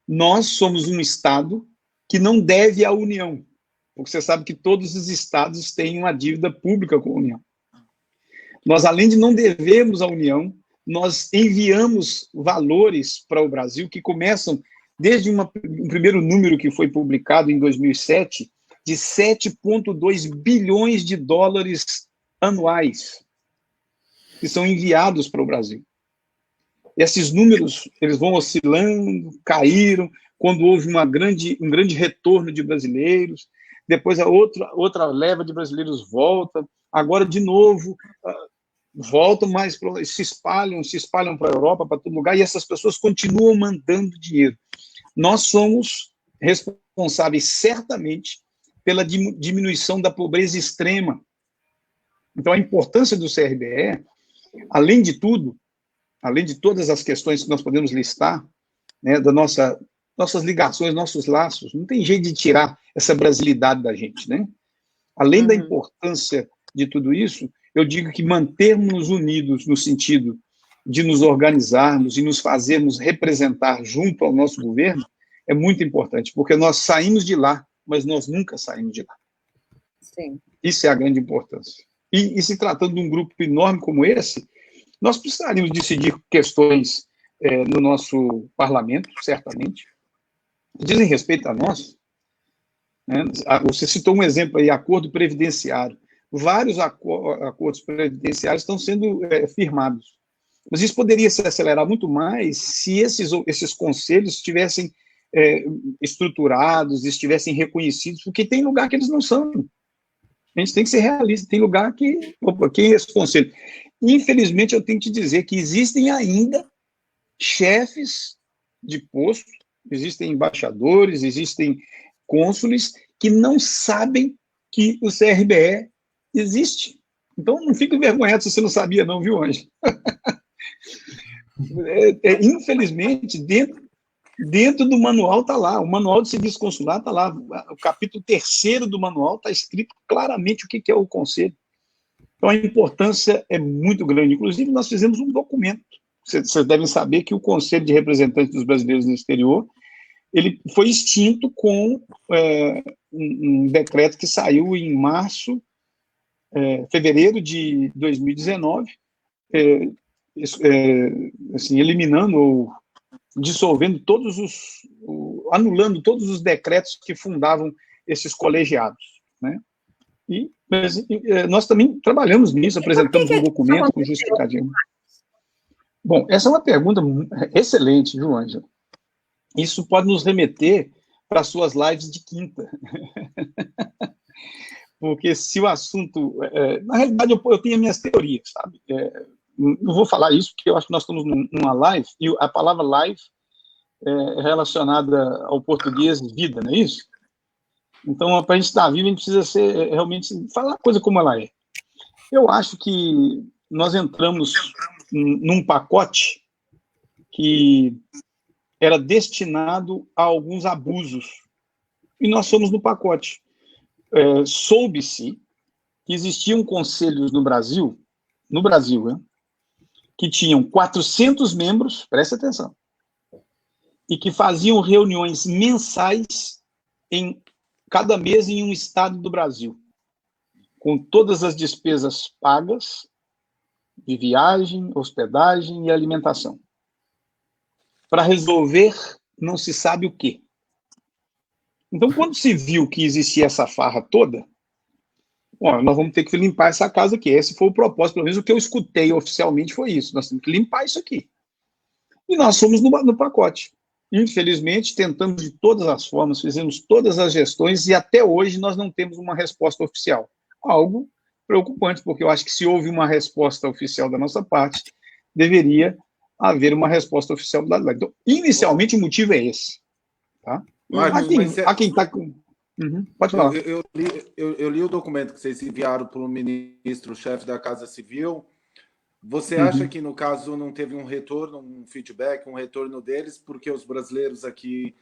Nós somos um estado que não deve à União, porque você sabe que todos os estados têm uma dívida pública com a União. Nós, além de não devermos à União, nós enviamos valores para o Brasil que começam desde um primeiro número que foi publicado em 2007, de 7,2 bilhões de dólares anuais, que são enviados para o Brasil. Esses números, eles vão oscilando, caíram, quando houve um grande retorno de brasileiros, depois a outra leva de brasileiros volta, agora de novo voltam, mas se espalham para a Europa, para todo lugar, e essas pessoas continuam mandando dinheiro. nós somos responsáveis certamente pela diminuição da pobreza extrema. Então, a importância do CRBE, além de tudo, além de todas as questões que nós podemos listar, né, nossas ligações, nossos laços, não tem jeito de tirar essa brasilidade da gente, né? Além da importância de tudo isso, eu digo que mantermos unidos no sentido de nos organizarmos e nos fazermos representar junto ao nosso governo é muito importante, porque nós saímos de lá, mas nós nunca saímos de lá. Sim. Isso é a grande importância. E se tratando de um grupo enorme como esse, nós precisaríamos decidir questões no nosso parlamento, certamente, que dizem respeito a nós. Né? Você citou um exemplo aí, acordo previdenciário. Vários acordos previdenciários estão sendo firmados. Mas isso poderia se acelerar muito mais se esses conselhos estivessem estruturados, estivessem reconhecidos, porque tem lugar que eles não são. A gente tem que ser realista, tem lugar que... Opa, quem é esse conselho? Infelizmente, eu tenho que te dizer que existem ainda chefes de posto, existem embaixadores, existem cônsules que não sabem que o CRBE existe. Então, não fique envergonhado se você não sabia não, viu, Ângela? Infelizmente, dentro do manual está lá, o manual de serviço consular está lá, o capítulo 3º do manual está escrito claramente o que é o conselho. Então, a importância é muito grande. Inclusive, nós fizemos um documento. Vocês devem saber que o Conselho de Representantes dos Brasileiros no Exterior, ele foi extinto com um decreto que saiu em fevereiro de 2019, assim, eliminando ou dissolvendo anulando todos os decretos que fundavam esses colegiados, né? Mas nós também trabalhamos nisso, apresentamos um documento com justificativo. Bom, essa é uma pergunta excelente, viu, Ângela? Isso pode nos remeter para as suas lives de quinta. Porque se o assunto... na realidade, eu tenho as minhas teorias, sabe? Não vou falar isso, porque eu acho que nós estamos numa live, e a palavra live é relacionada ao português vida, não é isso? Então, para a gente estar vivo, a gente precisa realmente falar a coisa como ela é. Eu acho que nós entramos num pacote que era destinado a alguns abusos, e nós somos no pacote. Soube-se que existiam conselhos no Brasil, né, que tinham 400 membros, presta atenção, e que faziam reuniões mensais em cada mês em um estado do Brasil, com todas as despesas pagas de viagem, hospedagem e alimentação, para resolver não se sabe o quê. Então, quando se viu que existia essa farra toda, nós vamos ter que limpar essa casa aqui. Esse foi o propósito, pelo menos o que eu escutei oficialmente foi isso. Nós temos que limpar isso aqui. E nós fomos no pacote. Infelizmente, tentamos de todas as formas, fizemos todas as gestões e até hoje nós não temos uma resposta oficial. Algo preocupante, porque eu acho que se houve uma resposta oficial da nossa parte, deveria haver uma resposta oficial do lado de lá. Então, inicialmente, o motivo é esse. Tá? Há quem está com... pode falar. Eu li o documento que vocês enviaram para o ministro-chefe da Casa Civil. Você acha que, no caso, não teve um retorno, um feedback, um retorno deles, porque os brasileiros aqui...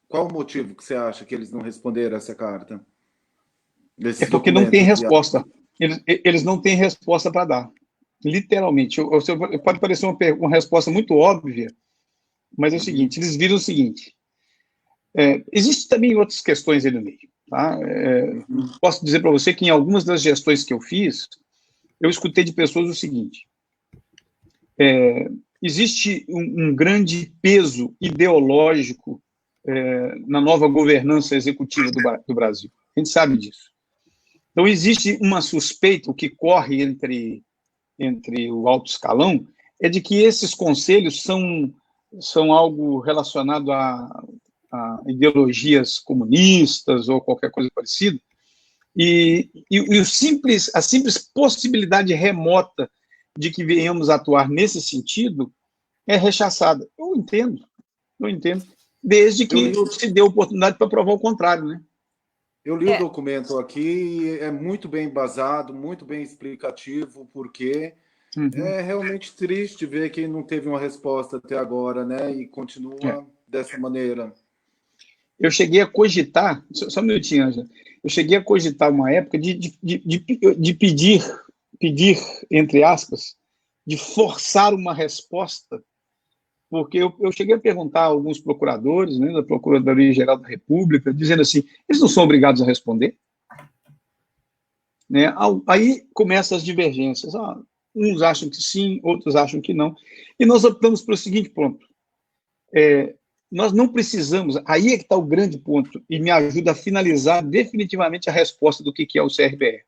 Qual o motivo que você acha que eles não responderam essa carta? É porque não tem resposta. Eles não têm resposta para dar. Literalmente. Pode parecer uma resposta muito óbvia, mas é o seguinte, eles viram o seguinte... Existem também outras questões aí no meio. Tá? Posso dizer para você que em algumas das gestões que eu fiz, eu escutei de pessoas o seguinte: existe um grande peso ideológico na nova governança executiva do Brasil. A gente sabe disso. Então, existe uma suspeita, o que corre entre o alto escalão, é de que esses conselhos são algo relacionado a ideologias comunistas ou qualquer coisa parecida, e a simples possibilidade remota de que venhamos atuar nesse sentido é rechaçada. Eu entendo. desde que se dê oportunidade para provar o contrário, né? Eu li o documento aqui e é muito bem embasado, muito bem explicativo, porque é realmente triste ver que não teve uma resposta até agora, né? E continua dessa maneira. Eu cheguei a cogitar, só um minutinho, Ângela. Eu cheguei a cogitar uma época de pedir, entre aspas, de forçar uma resposta, porque eu cheguei a perguntar a alguns procuradores, né, da Procuradoria-Geral da República, dizendo assim, eles não são obrigados a responder? Né? Aí começam as divergências. Uns acham que sim, outros acham que não. E nós optamos pelo seguinte ponto. Nós não precisamos, aí é que está o grande ponto, e me ajuda a finalizar definitivamente a resposta do que é o CRBE.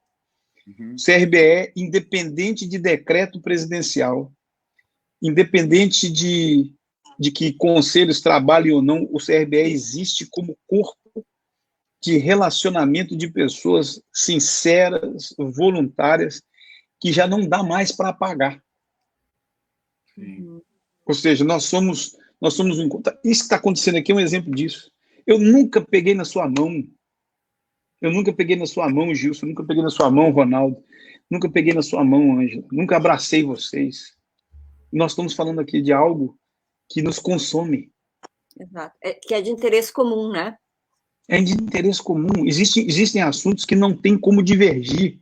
O CRBE, independente de decreto presidencial, independente de que conselhos trabalhem ou não, o CRBE existe como corpo de relacionamento de pessoas sinceras, voluntárias, que já não dá mais para apagar. Ou seja, nós somos um... Isso que está acontecendo aqui é um exemplo disso. Eu nunca peguei na sua mão. Eu nunca peguei na sua mão, Gilson. Nunca peguei na sua mão, Ronaldo. Nunca peguei na sua mão, Ângela. Nunca abracei vocês. Nós estamos falando aqui de algo que nos consome. Exato. Que é de interesse comum, né? É de interesse comum. Existem assuntos que não tem como divergir.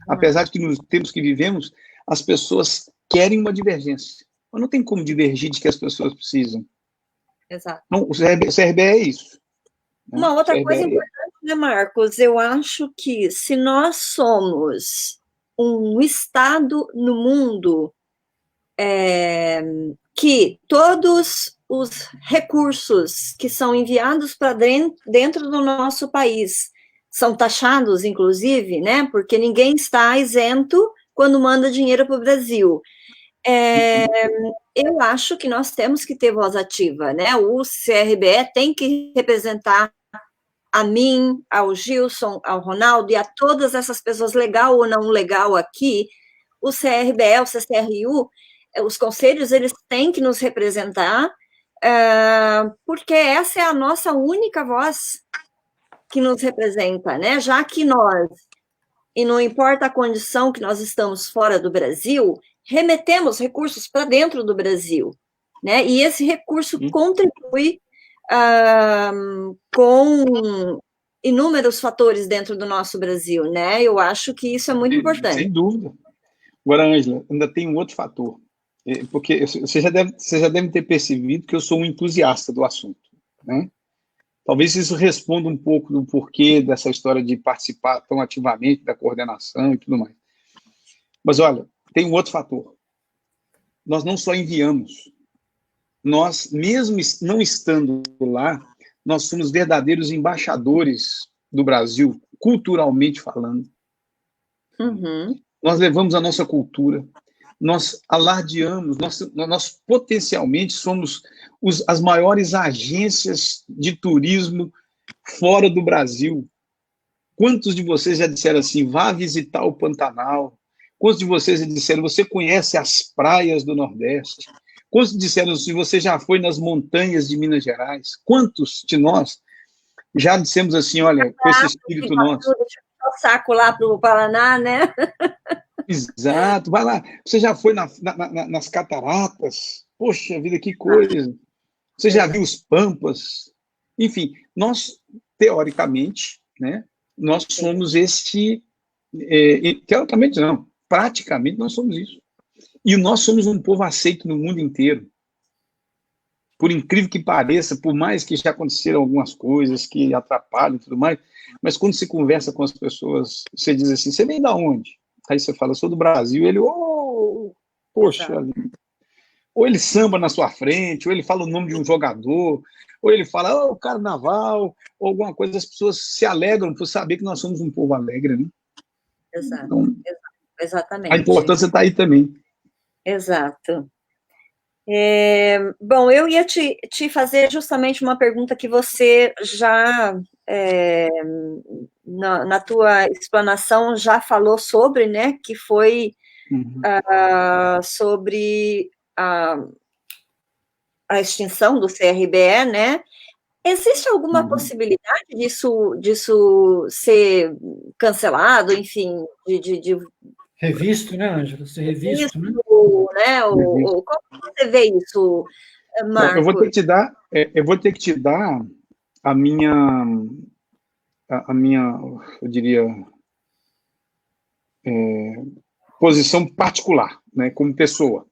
Apesar de que nos tempos que vivemos, as pessoas querem uma divergência. Mas não tem como divergir de que as pessoas precisam. Exato. Não, o CRBE é isso. Né? Uma outra coisa importante, né, Marcos? Eu acho que se nós somos um Estado no mundo que todos os recursos que são enviados para dentro do nosso país são taxados, inclusive, né? Porque ninguém está isento quando manda dinheiro para o Brasil. Eu acho que nós temos que ter voz ativa, né? O CRBE tem que representar a mim, ao Gilson, ao Ronaldo e a todas essas pessoas, legal ou não legal aqui. O CRBE, o CCRU, os conselhos, eles têm que nos representar, porque essa é a nossa única voz que nos representa, né? Já que nós, e não importa a condição que nós estamos fora do Brasil, remetemos recursos para dentro do Brasil, né? E esse recurso contribui com inúmeros fatores dentro do nosso Brasil, né? Eu acho que isso é muito importante. Sem dúvida. Agora, Ângela, ainda tem um outro fator, porque você já deve ter percebido que eu sou um entusiasta do assunto, né? Talvez isso responda um pouco do porquê dessa história de participar tão ativamente da coordenação e tudo mais. Mas, olha, tem um outro fator. Nós não só enviamos, nós, mesmo não estando lá, nós somos verdadeiros embaixadores do Brasil, culturalmente falando. Nós levamos a nossa cultura, nós alardeamos, nós potencialmente somos as maiores agências de turismo fora do Brasil. Quantos de vocês já disseram assim, vá visitar o Pantanal? Quantos de vocês já disseram, você conhece as praias do Nordeste? Quantos disseram assim, você já foi nas montanhas de Minas Gerais? Quantos de nós já dissemos assim, olha, com esse espírito nosso... Deixa eu o saco lá para o Paraná, né? Exato, vai lá. Você já foi nas cataratas? Poxa vida, que coisa. Você já viu os Pampas? Enfim, nós, teoricamente, né, nós somos teoricamente não, praticamente nós somos isso. E nós somos um povo aceito no mundo inteiro. Por incrível que pareça, por mais que já aconteceram algumas coisas que atrapalham e tudo mais, mas quando se conversa com as pessoas, você diz assim, você vem da onde? Aí você fala, sou do Brasil, ele, poxa, ou ele samba na sua frente, ou ele fala o nome de um jogador, ou ele fala, o carnaval, ou alguma coisa, as pessoas se alegram por saber que nós somos um povo alegre, né? Exato, então, exatamente. A importância está aí também. Exato. Bom, eu ia te fazer justamente uma pergunta que você já, na tua explanação, já falou sobre, né, que foi sobre a extinção do CRBE, né, Existe alguma possibilidade disso ser cancelado, enfim, de Revisto, né, Ângela? Ser revisto, né? né? Como você vê isso, Bom, eu vou ter Marcos? que te dar, a minha, eu diria, posição particular, né, como pessoa.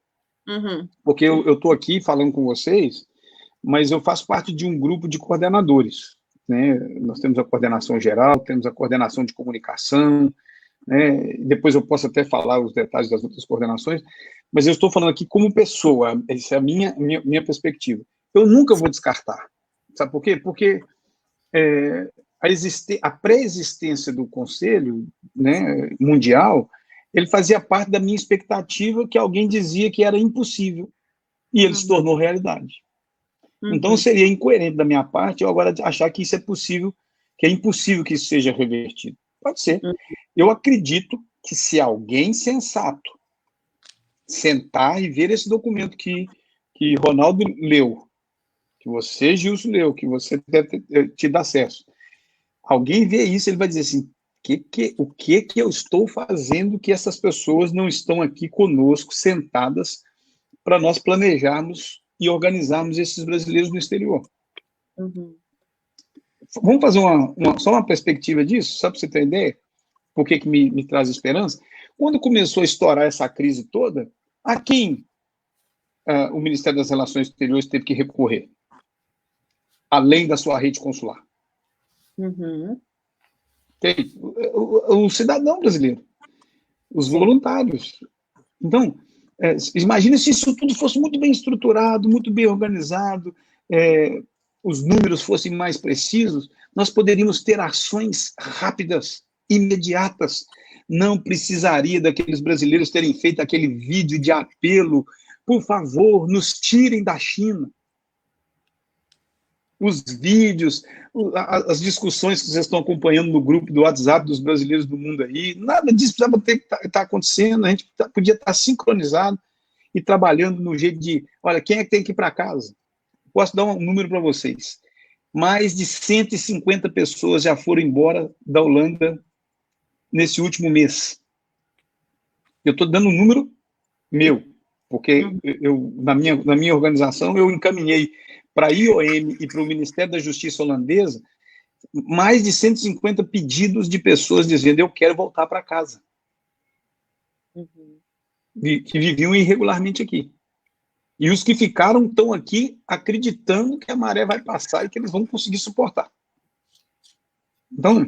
Uhum. Porque eu estou aqui falando com vocês, mas eu faço parte de um grupo de coordenadores, né? Nós temos a coordenação geral, temos a coordenação de comunicação, né? Depois eu posso até falar os detalhes das outras coordenações, mas eu estou falando aqui como pessoa, essa é a minha perspectiva. Eu nunca vou descartar. Sabe por quê? Porque a pré-existência do Conselho, né, mundial, ele fazia parte da minha expectativa que alguém dizia que era impossível, e ele se tornou realidade. Então, seria incoerente da minha parte eu agora achar que isso é possível, que é impossível que isso seja revertido. Pode ser. Eu acredito que se alguém sensato sentar e ver esse documento que Ronaldo leu, que você, Gilson, leu, que você deve te dar acesso, alguém vê isso, ele vai dizer assim, o que eu estou fazendo que essas pessoas não estão aqui conosco, sentadas, para nós planejarmos e organizarmos esses brasileiros no exterior. Vamos fazer só uma perspectiva disso, só para você ter ideia? Por que me traz esperança? Quando começou a estourar essa crise toda, a quem o Ministério das Relações Exteriores teve que recorrer? Além da sua rede consular. Tem o cidadão brasileiro, os voluntários. Então, imagina se isso tudo fosse muito bem estruturado, muito bem organizado, os números fossem mais precisos, nós poderíamos ter ações rápidas, imediatas. Não precisaria daqueles brasileiros terem feito aquele vídeo de apelo, por favor, nos tirem da China. Os vídeos, as discussões que vocês estão acompanhando no grupo do WhatsApp dos brasileiros do mundo aí, nada disso precisava estar acontecendo, a gente podia estar sincronizado e trabalhando no jeito de, olha, quem é que tem que ir para casa? Posso dar um número para vocês. Mais de 150 pessoas já foram embora da Holanda nesse último mês. Eu estou dando um número meu, porque na minha organização eu encaminhei para a IOM e para o Ministério da Justiça holandesa mais de 150 pedidos de pessoas dizendo eu quero voltar para casa. Que viviam irregularmente aqui. E os que ficaram estão aqui acreditando que a maré vai passar e que eles vão conseguir suportar. Então,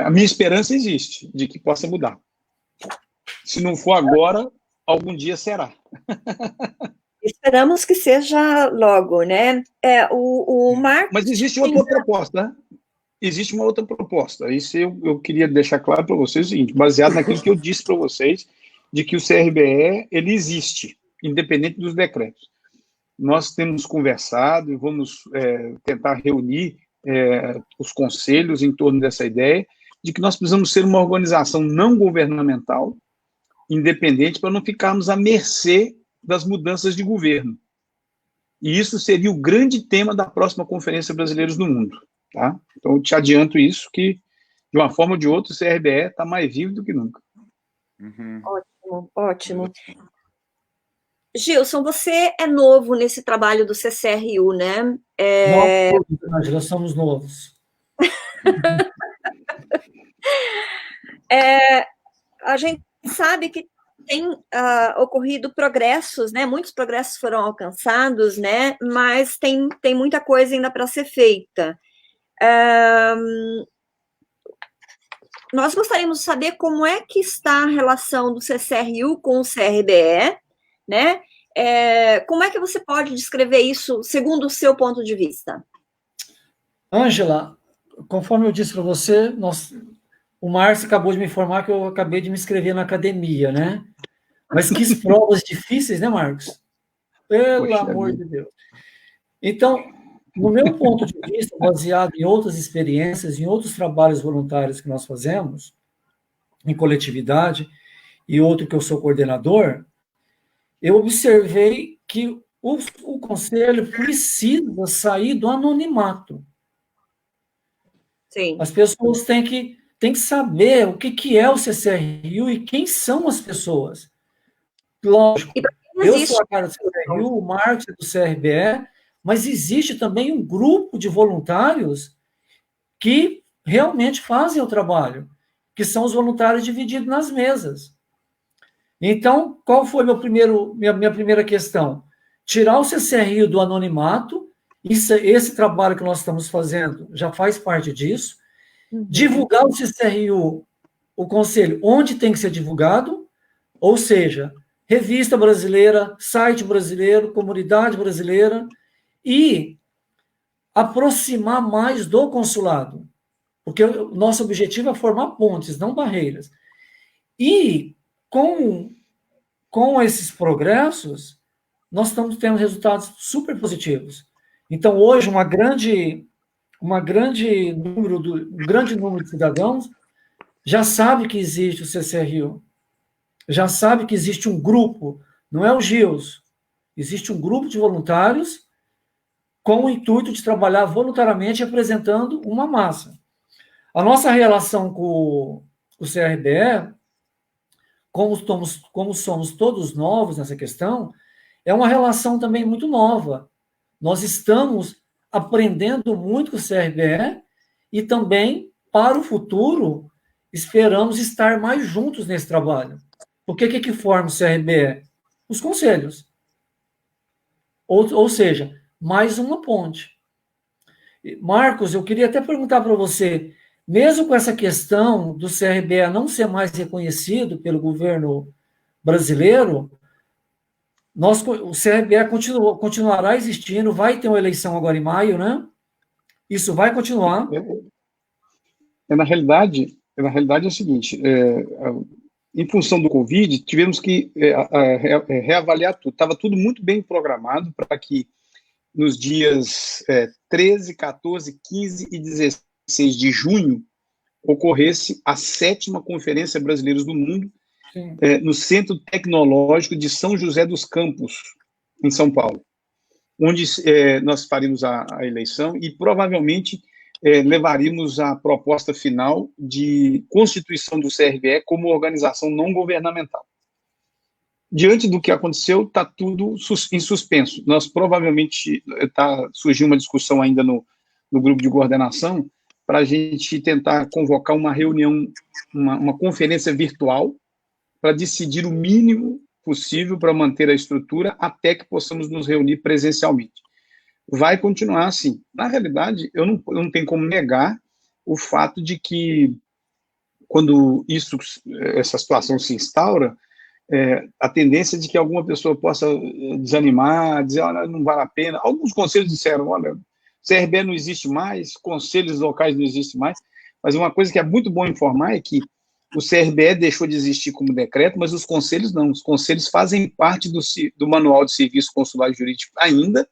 a minha esperança existe de que possa mudar. Se não for agora, algum dia será. Esperamos que seja logo, né? O Marcos... Mas existe outra proposta, né? Existe uma outra proposta. Isso eu queria deixar claro para vocês o seguinte, baseado naquilo que eu disse para vocês, de que o CRBE, ele existe, independente dos decretos. Nós temos conversado e vamos tentar reunir os conselhos em torno dessa ideia de que nós precisamos ser uma organização não governamental, independente, para não ficarmos à mercê das mudanças de governo. E isso seria o grande tema da próxima Conferência Brasileiros do Mundo. Tá? Então, eu te adianto isso, que, de uma forma ou de outra, o CRBE está mais vivo do que nunca. Ótimo, ótimo. Gilson, você é novo nesse trabalho do CCRU, né? Nós somos novos. A gente sabe que tem ocorrido progressos, né? Muitos progressos foram alcançados, né? Mas tem muita coisa ainda para ser feita. Nós gostaríamos de saber como é que está a relação do CCRU com o CRBE, né? Como é que você pode descrever isso segundo o seu ponto de vista? Ângela, conforme eu disse para você, o Márcio acabou de me informar que eu acabei de me inscrever na academia, né? Mas que provas difíceis, né, Marcos? Pelo amor de Deus. Então, no meu ponto de vista, baseado em outras experiências, em outros trabalhos voluntários que nós fazemos, em coletividade, e outro que eu sou coordenador, eu observei que o conselho precisa sair do anonimato. Sim. As pessoas têm que saber o que é o CCRU e quem são as pessoas. Lógico, eu sou a cara do CCRU, o Marcos é do CRBE, mas existe também um grupo de voluntários que realmente fazem o trabalho, que são os voluntários divididos nas mesas. Então, qual foi minha primeira questão? Tirar o CCRU do anonimato, esse trabalho que nós estamos fazendo já faz parte disso, divulgar o CCRU, o conselho, onde tem que ser divulgado, ou seja, revista brasileira, site brasileiro, comunidade brasileira, e aproximar mais do consulado, porque o nosso objetivo é formar pontes, não barreiras. E com esses progressos, nós estamos tendo resultados super positivos. Então, hoje, um grande número de cidadãos já sabe que existe o CCRU, já sabe que existe um grupo, não é o GIOS, existe um grupo de voluntários com o intuito de trabalhar voluntariamente apresentando uma massa. A nossa relação com o CRBE, como somos todos novos nessa questão, é uma relação também muito nova. Nós estamos aprendendo muito com o CRBE e também, para o futuro, esperamos estar mais juntos nesse trabalho. Porque o que forma o CRBE? Os conselhos. Ou seja, mais uma ponte. Marcos, eu queria até perguntar para você, mesmo com essa questão do CRBE não ser mais reconhecido pelo governo brasileiro, o CRBE continuará existindo, vai ter uma eleição agora em maio, né? Isso vai continuar. Na realidade é o seguinte, em função do Covid, tivemos que reavaliar tudo. Estava tudo muito bem programado para que nos dias 13, 14, 15 e 16 de junho ocorresse a 7ª Conferência Brasileiros do Mundo, no Centro Tecnológico de São José dos Campos, em São Paulo, onde nós faríamos a eleição e provavelmente levaríamos a proposta final de constituição do CRBE como organização não governamental. Diante do que aconteceu, está tudo em suspenso. Nós provavelmente surgiu uma discussão ainda no grupo de coordenação para a gente tentar convocar uma reunião, uma conferência virtual para decidir o mínimo possível para manter a estrutura até que possamos nos reunir presencialmente. Vai continuar assim. Na realidade, eu não tenho como negar o fato de que, quando essa situação se instaura, a tendência de que alguma pessoa possa desanimar, dizer, olha, não vale a pena. Alguns conselhos disseram, olha, CRBE não existe mais, conselhos locais não existem mais, mas uma coisa que é muito bom informar é que o CRBE deixou de existir como decreto, mas os conselhos não. Os conselhos fazem parte do Manual de Serviço Consular e Jurídico ainda,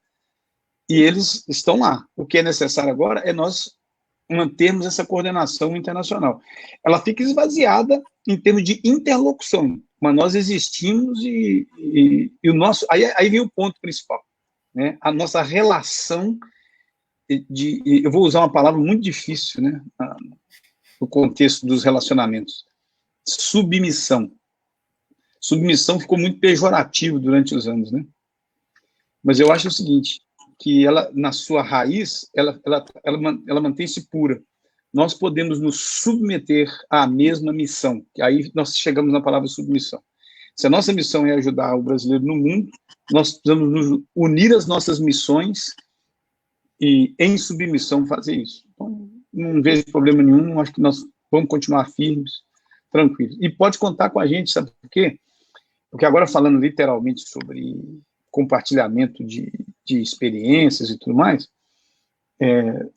e eles estão lá. O que é necessário agora é nós mantermos essa coordenação internacional. Ela fica esvaziada em termos de interlocução, mas nós existimos e o nosso... Aí vem o ponto principal, né? A nossa relação eu vou usar uma palavra muito difícil, né? No contexto dos relacionamentos. Submissão. Submissão ficou muito pejorativo durante os anos, né? Mas eu acho o seguinte, que ela, na sua raiz, ela mantém-se pura. Nós podemos nos submeter à mesma missão, que aí nós chegamos na palavra submissão. Se a nossa missão é ajudar o brasileiro no mundo, nós precisamos nos unir às nossas missões e, em submissão, fazer isso. Então, não vejo problema nenhum, acho que nós vamos continuar firmes, tranquilos. E pode contar com a gente, sabe por quê? Porque agora, falando literalmente sobre compartilhamento de experiências e tudo mais,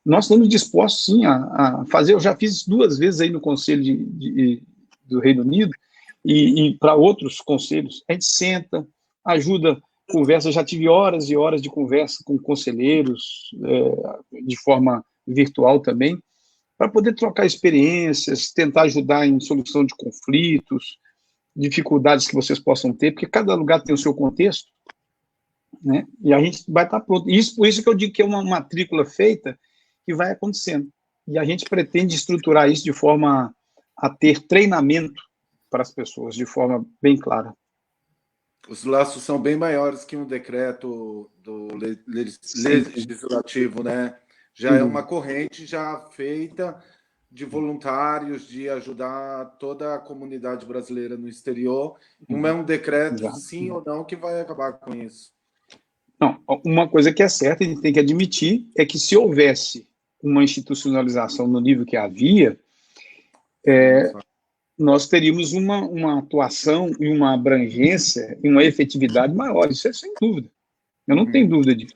nós estamos dispostos, sim, a fazer. Eu já fiz 2 vezes aí no Conselho do Reino Unido e para outros conselhos. A gente senta, ajuda, conversa. Já tive horas e horas de conversa com conselheiros, de forma virtual também, para poder trocar experiências, tentar ajudar em solução de conflitos, dificuldades que vocês possam ter, porque cada lugar tem o seu contexto. né? E a gente vai estar pronto. Por isso que eu digo que é uma matrícula feita que vai acontecendo. E a gente pretende estruturar isso de forma a ter treinamento para as pessoas, de forma bem clara. Os laços são bem maiores que um decreto do legislativo, né? Já é uma corrente já feita de voluntários, de ajudar toda a comunidade brasileira no exterior. Não é um decreto, sim ou não, que vai acabar com isso. Não, uma coisa que é certa, a gente tem que admitir, é que se houvesse uma institucionalização no nível que havia, nós teríamos uma atuação e uma abrangência e uma efetividade maior, isso é sem dúvida. Eu não tenho dúvida disso.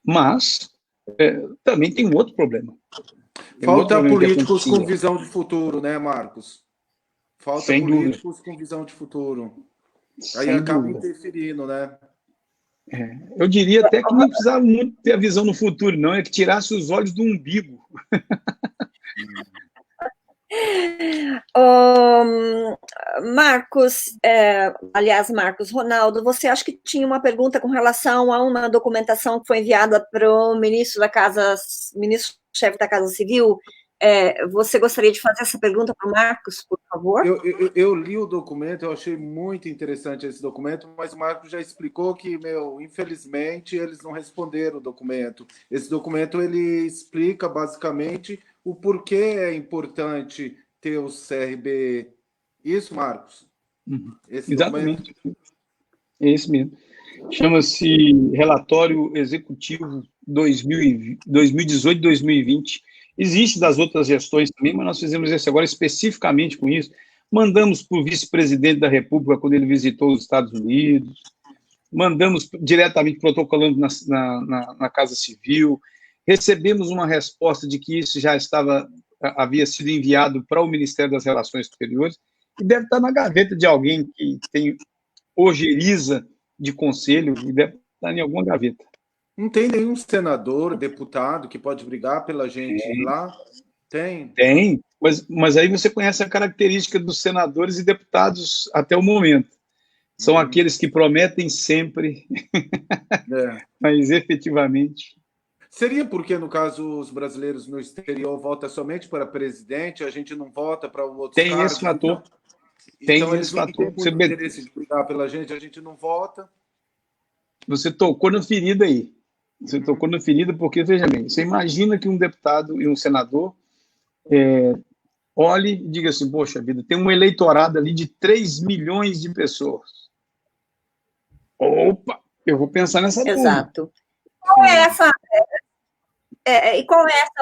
Mas também tem um outro problema. Falta políticos com visão de futuro, né, Marcos? Falta sem políticos dúvida. com visão de futuro. Aí Sem acaba dúvida. interferindo, né? Eu diria até que não precisava muito ter a visão no futuro, não, é que tirasse os olhos do umbigo. Marcos, Marcos, Ronaldo, você acha que tinha uma pergunta com relação a uma documentação que foi enviada para o ministro-chefe da Casa Civil? Você gostaria de fazer essa pergunta para o Marcos, por favor? Eu li o documento, eu achei muito interessante esse documento, mas o Marcos já explicou que, infelizmente, eles não responderam o documento. Esse documento, ele explica, basicamente, o porquê é importante ter o CRB. Isso, Marcos? Exatamente. É isso mesmo. Chama-se Relatório Executivo 2018-2020. Existe das outras gestões também, mas nós fizemos esse agora especificamente com isso. Mandamos para o vice-presidente da República quando ele visitou os Estados Unidos, mandamos diretamente, protocolando na Casa Civil, recebemos uma resposta de que isso já havia sido enviado para o Ministério das Relações Exteriores e deve estar na gaveta de alguém que tem ojeriza de conselho e deve estar em alguma gaveta. Não tem nenhum senador, deputado que pode brigar pela gente lá? Tem? Tem, mas aí você conhece a característica dos senadores e deputados até o momento. São aqueles que prometem sempre, mas efetivamente... Seria porque, no caso, os brasileiros no exterior votam somente para presidente, a gente não vota para outros tem cargos? Esse fator. Então eles não têm muito interesse de brigar pela gente, a gente não vota. Você tocou na ferida aí. Você tocou na ferida porque, veja bem, você imagina que um deputado e um senador olhe e diga assim, poxa vida, tem um eleitorado ali de 3 milhões de pessoas. Opa, eu vou pensar nessa turma. Exato. Qual é essa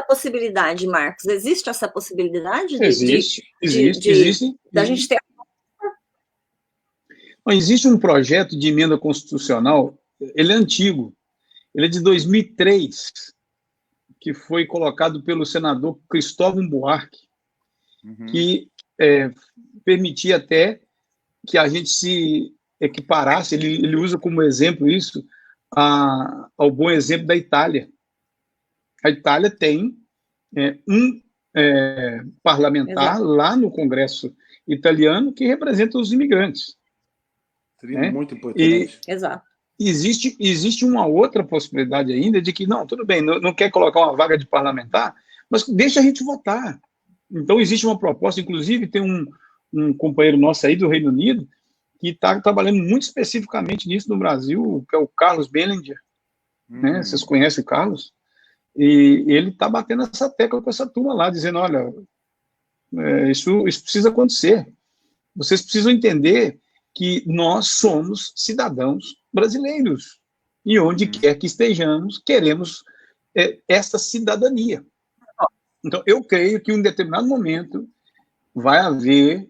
possibilidade, Marcos? Existe essa possibilidade? Existe. Da gente ter... Existe um projeto de emenda constitucional, ele é antigo, ele é de 2003, que foi colocado pelo senador Cristóvão Buarque, que permitia até que a gente se equiparasse, ele usa como exemplo isso, ao bom exemplo da Itália. A Itália tem um parlamentar lá no Congresso italiano que representa os imigrantes. Seria muito importante. Exato. Existe uma outra possibilidade ainda de que, não, tudo bem, não quer colocar uma vaga de parlamentar, mas deixa a gente votar. Então, existe uma proposta, inclusive, tem um companheiro nosso aí do Reino Unido que está trabalhando muito especificamente nisso no Brasil, que é o Carlos Bellinger, né? Vocês conhecem o Carlos? E ele está batendo essa tecla com essa turma lá, dizendo, olha, isso precisa acontecer. Vocês precisam entender que nós somos cidadãos brasileiros e onde quer que estejamos, queremos essa cidadania. Então, eu creio que em um determinado momento vai haver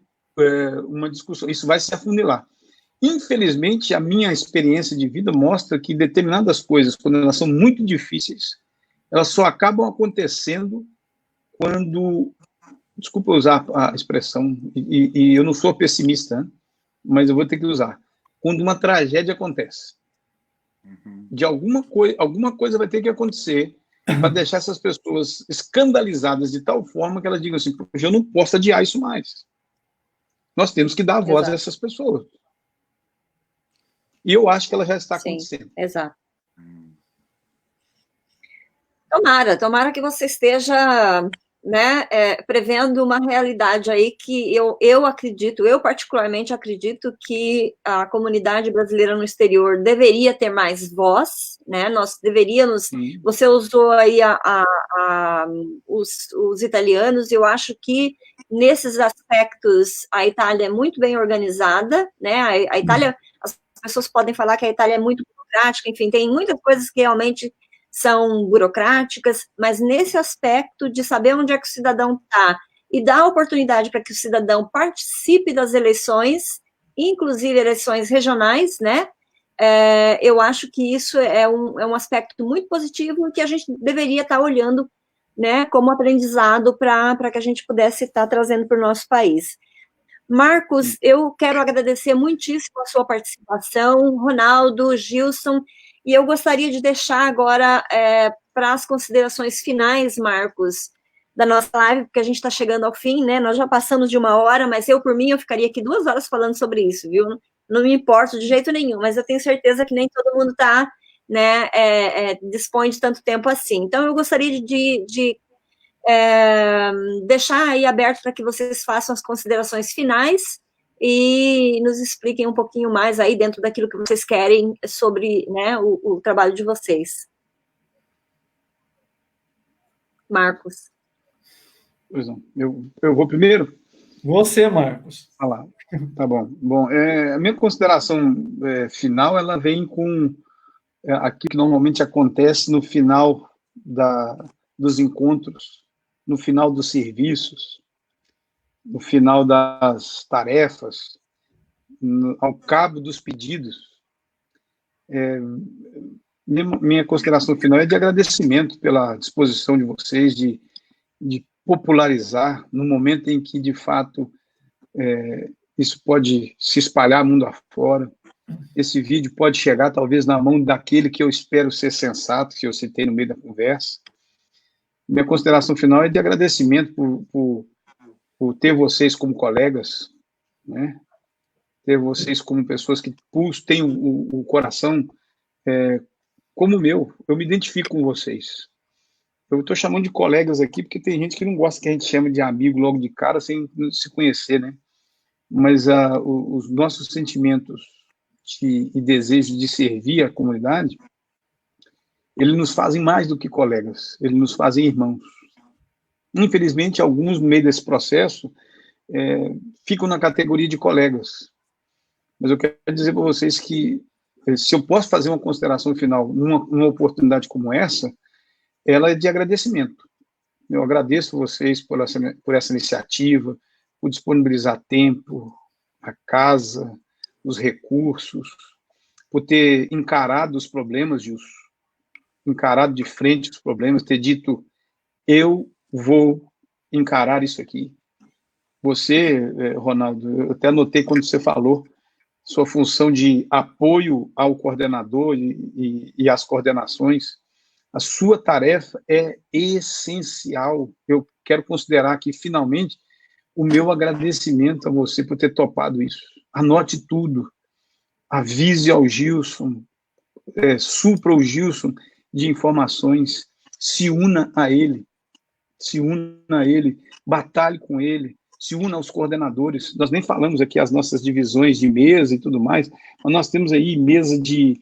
uma discussão, isso vai se afunilar. Infelizmente, a minha experiência de vida mostra que determinadas coisas, quando elas são muito difíceis, elas só acabam acontecendo quando, desculpa usar a expressão, e eu não sou pessimista, né? Mas eu vou ter que usar, quando uma tragédia acontece. De alguma coisa vai ter que acontecer para deixar essas pessoas escandalizadas de tal forma que elas digam assim, eu não posso adiar isso mais. Nós temos que dar voz a essas pessoas. E eu acho que ela já está Sim, acontecendo. exato. Tomara que você esteja, né, prevendo uma realidade aí que eu acredito, eu particularmente acredito que a comunidade brasileira no exterior deveria ter mais voz, né, nós deveríamos, você usou aí os italianos, eu acho que nesses aspectos a Itália é muito bem organizada, né, a Itália, as pessoas podem falar que a Itália é muito burocrática, enfim, tem muitas coisas que realmente são burocráticas, mas nesse aspecto de saber onde é que o cidadão está e dar oportunidade para que o cidadão participe das eleições, inclusive eleições regionais, né? Eu acho que isso é um aspecto muito positivo que a gente deveria estar olhando, né, como aprendizado para que a gente pudesse estar trazendo para o nosso país. Marcos, eu quero agradecer muitíssimo a sua participação, Ronaldo, Gilson, e eu gostaria de deixar agora para as considerações finais, Marcos, da nossa live, porque a gente está chegando ao fim, né? Nós já passamos de 1 hora, mas por mim, eu ficaria aqui 2 horas falando sobre isso, viu? Não me importo de jeito nenhum, mas eu tenho certeza que nem todo mundo está, né, dispõe de tanto tempo assim. Então, eu gostaria de deixar aí aberto para que vocês façam as considerações finais e nos expliquem um pouquinho mais aí dentro daquilo que vocês querem sobre, né, o trabalho de vocês. Marcos. Pois não. Eu vou primeiro? Você, Marcos. Ah lá. Tá bom. Bom, a minha consideração final, ela vem com aquilo que normalmente acontece no final dos encontros, no final dos serviços, no final das tarefas, ao cabo dos pedidos. Minha consideração final é de agradecimento pela disposição de vocês de popularizar no momento em que, de fato, isso pode se espalhar mundo afora. Esse vídeo pode chegar, talvez, na mão daquele que eu espero ser sensato, que eu citei no meio da conversa. Minha consideração final é de agradecimento por ter vocês como colegas, né? Ter vocês como pessoas que têm o coração como o meu. Eu me identifico com vocês. Eu estou chamando de colegas aqui porque tem gente que não gosta que a gente chame de amigo logo de cara sem se conhecer, né? Mas os nossos sentimentos e desejos de servir a comunidade, eles nos fazem mais do que colegas, eles nos fazem irmãos. Infelizmente, alguns, no meio desse processo, ficam na categoria de colegas. Mas eu quero dizer para vocês que, se eu posso fazer uma consideração final numa oportunidade como essa, ela é de agradecimento. Eu agradeço vocês por essa iniciativa, por disponibilizar tempo, a casa, os recursos, por ter encarado os problemas, Gilson, encarado de frente os problemas, ter dito, eu vou encarar isso aqui. Você, Ronaldo, eu até anotei quando você falou, sua função de apoio ao coordenador e às coordenações, a sua tarefa é essencial. Eu quero considerar aqui, finalmente, o meu agradecimento a você por ter topado isso. Anote tudo. Avise ao Gilson, supra o Gilson de informações, se una a ele, batalhe com ele, se una aos coordenadores. Nós nem falamos aqui as nossas divisões de mesa e tudo mais, mas nós temos aí mesa de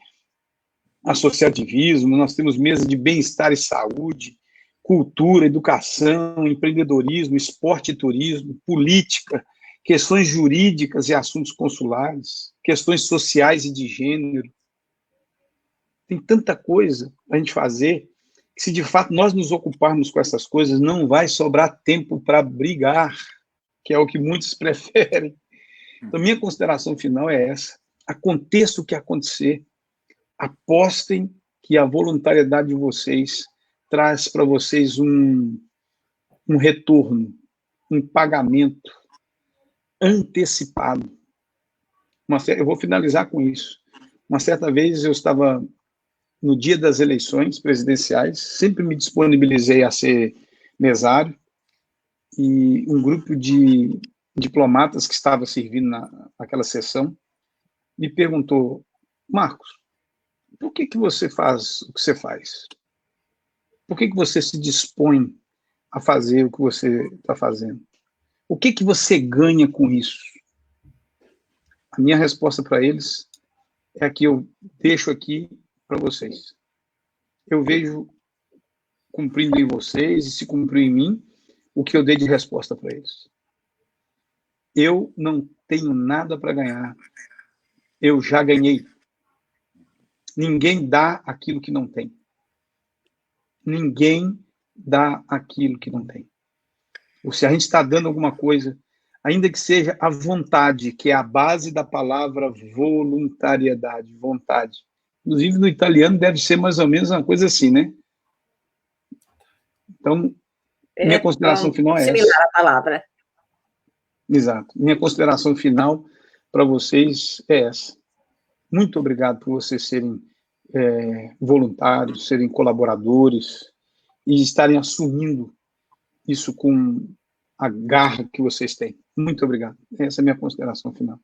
associativismo, nós temos mesa de bem-estar e saúde, cultura, educação, empreendedorismo, esporte e turismo, política, questões jurídicas e assuntos consulares, questões sociais e de gênero. Tem tanta coisa a gente fazer, que se de fato nós nos ocuparmos com essas coisas, não vai sobrar tempo para brigar, que é o que muitos preferem. Então, minha consideração final é essa. Aconteça o que acontecer, apostem que a voluntariedade de vocês traz para vocês um retorno, um pagamento antecipado. Eu vou finalizar com isso. Uma certa vez eu estava no dia das eleições presidenciais, sempre me disponibilizei a ser mesário, e um grupo de diplomatas que estava servindo naquela sessão me perguntou, Marcos, por que você faz o que você faz? Por que você se dispõe a fazer o que você está fazendo? O que você ganha com isso? A minha resposta para eles é a que eu deixo aqui para vocês. Eu vejo cumprindo em vocês e se cumprir em mim o que eu dei de resposta para eles. Eu não tenho nada para ganhar. Eu já ganhei. Ninguém dá aquilo que não tem. Ninguém dá aquilo que não tem. Ou se a gente está dando alguma coisa, ainda que seja a vontade, que é a base da palavra voluntariedade, vontade. Inclusive, no italiano deve ser mais ou menos uma coisa assim, né? Então, minha consideração final é essa. Similar à palavra. Exato. Minha consideração final para vocês é essa. Muito obrigado por vocês serem voluntários, serem colaboradores e estarem assumindo isso com a garra que vocês têm. Muito obrigado. Essa é a minha consideração final.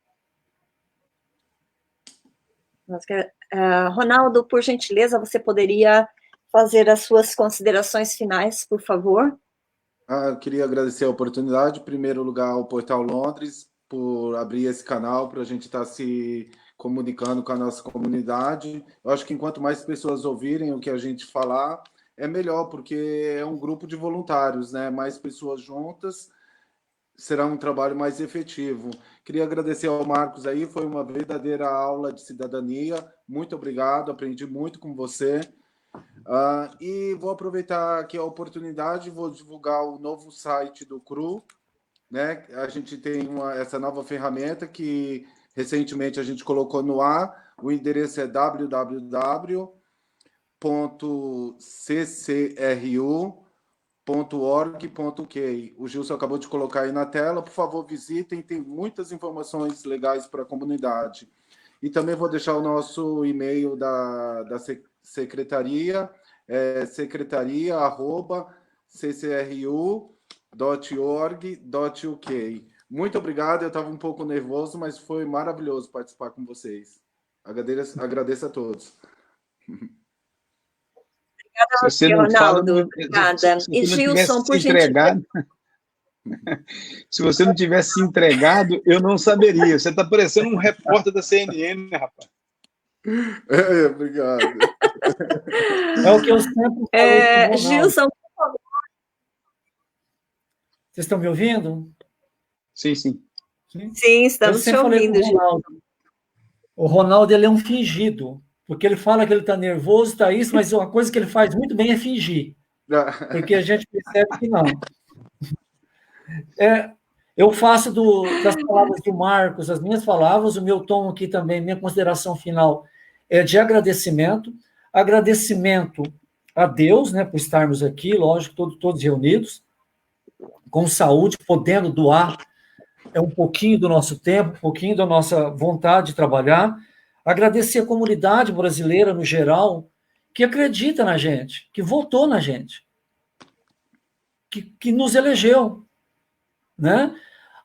Ronaldo, por gentileza, você poderia fazer as suas considerações finais, por favor? Eu queria agradecer a oportunidade, em primeiro lugar, ao Portal Londres, por abrir esse canal para a gente estar se comunicando com a nossa comunidade. Eu acho que quanto mais pessoas ouvirem o que a gente falar, é melhor, porque é um grupo de voluntários, né? Mais pessoas juntas, será um trabalho mais efetivo. Queria agradecer ao Marcos aí, foi uma verdadeira aula de cidadania. Muito obrigado, aprendi muito com você. E vou aproveitar aqui a oportunidade, vou divulgar o novo site do CRU, né? A gente tem essa nova ferramenta que recentemente a gente colocou no ar. O endereço é www.ccru.org.uk. O Gilson acabou de colocar aí na tela. Por favor, visitem, tem muitas informações legais para a comunidade. E também vou deixar o nosso e-mail da secretaria, secretaria@ccru.org.uk. Muito obrigado, eu estava um pouco nervoso, mas foi maravilhoso participar com vocês. Agradeço a todos. Obrigada a você, Ronaldo. Obrigada. E Gilson, por gentileza. Se você não tivesse se entregado, eu não saberia. Você está parecendo um repórter da CNN, né, rapaz? Obrigado. É o que eu sempre falo. Gilson, por favor. Vocês estão me ouvindo? Sim, sim. Sim, estamos te ouvindo, Gilson. O Ronaldo, ele é um fingido, porque ele fala que ele está nervoso, está isso, mas uma coisa que ele faz muito bem é fingir, porque a gente percebe que não. Eu faço das palavras do Marcos, as minhas palavras, o meu tom aqui também, minha consideração final é de agradecimento a Deus, né, por estarmos aqui, lógico, todos reunidos, com saúde, podendo doar um pouquinho do nosso tempo, um pouquinho da nossa vontade de trabalhar, agradecer a comunidade brasileira no geral, que acredita na gente, que votou na gente, que nos elegeu, né?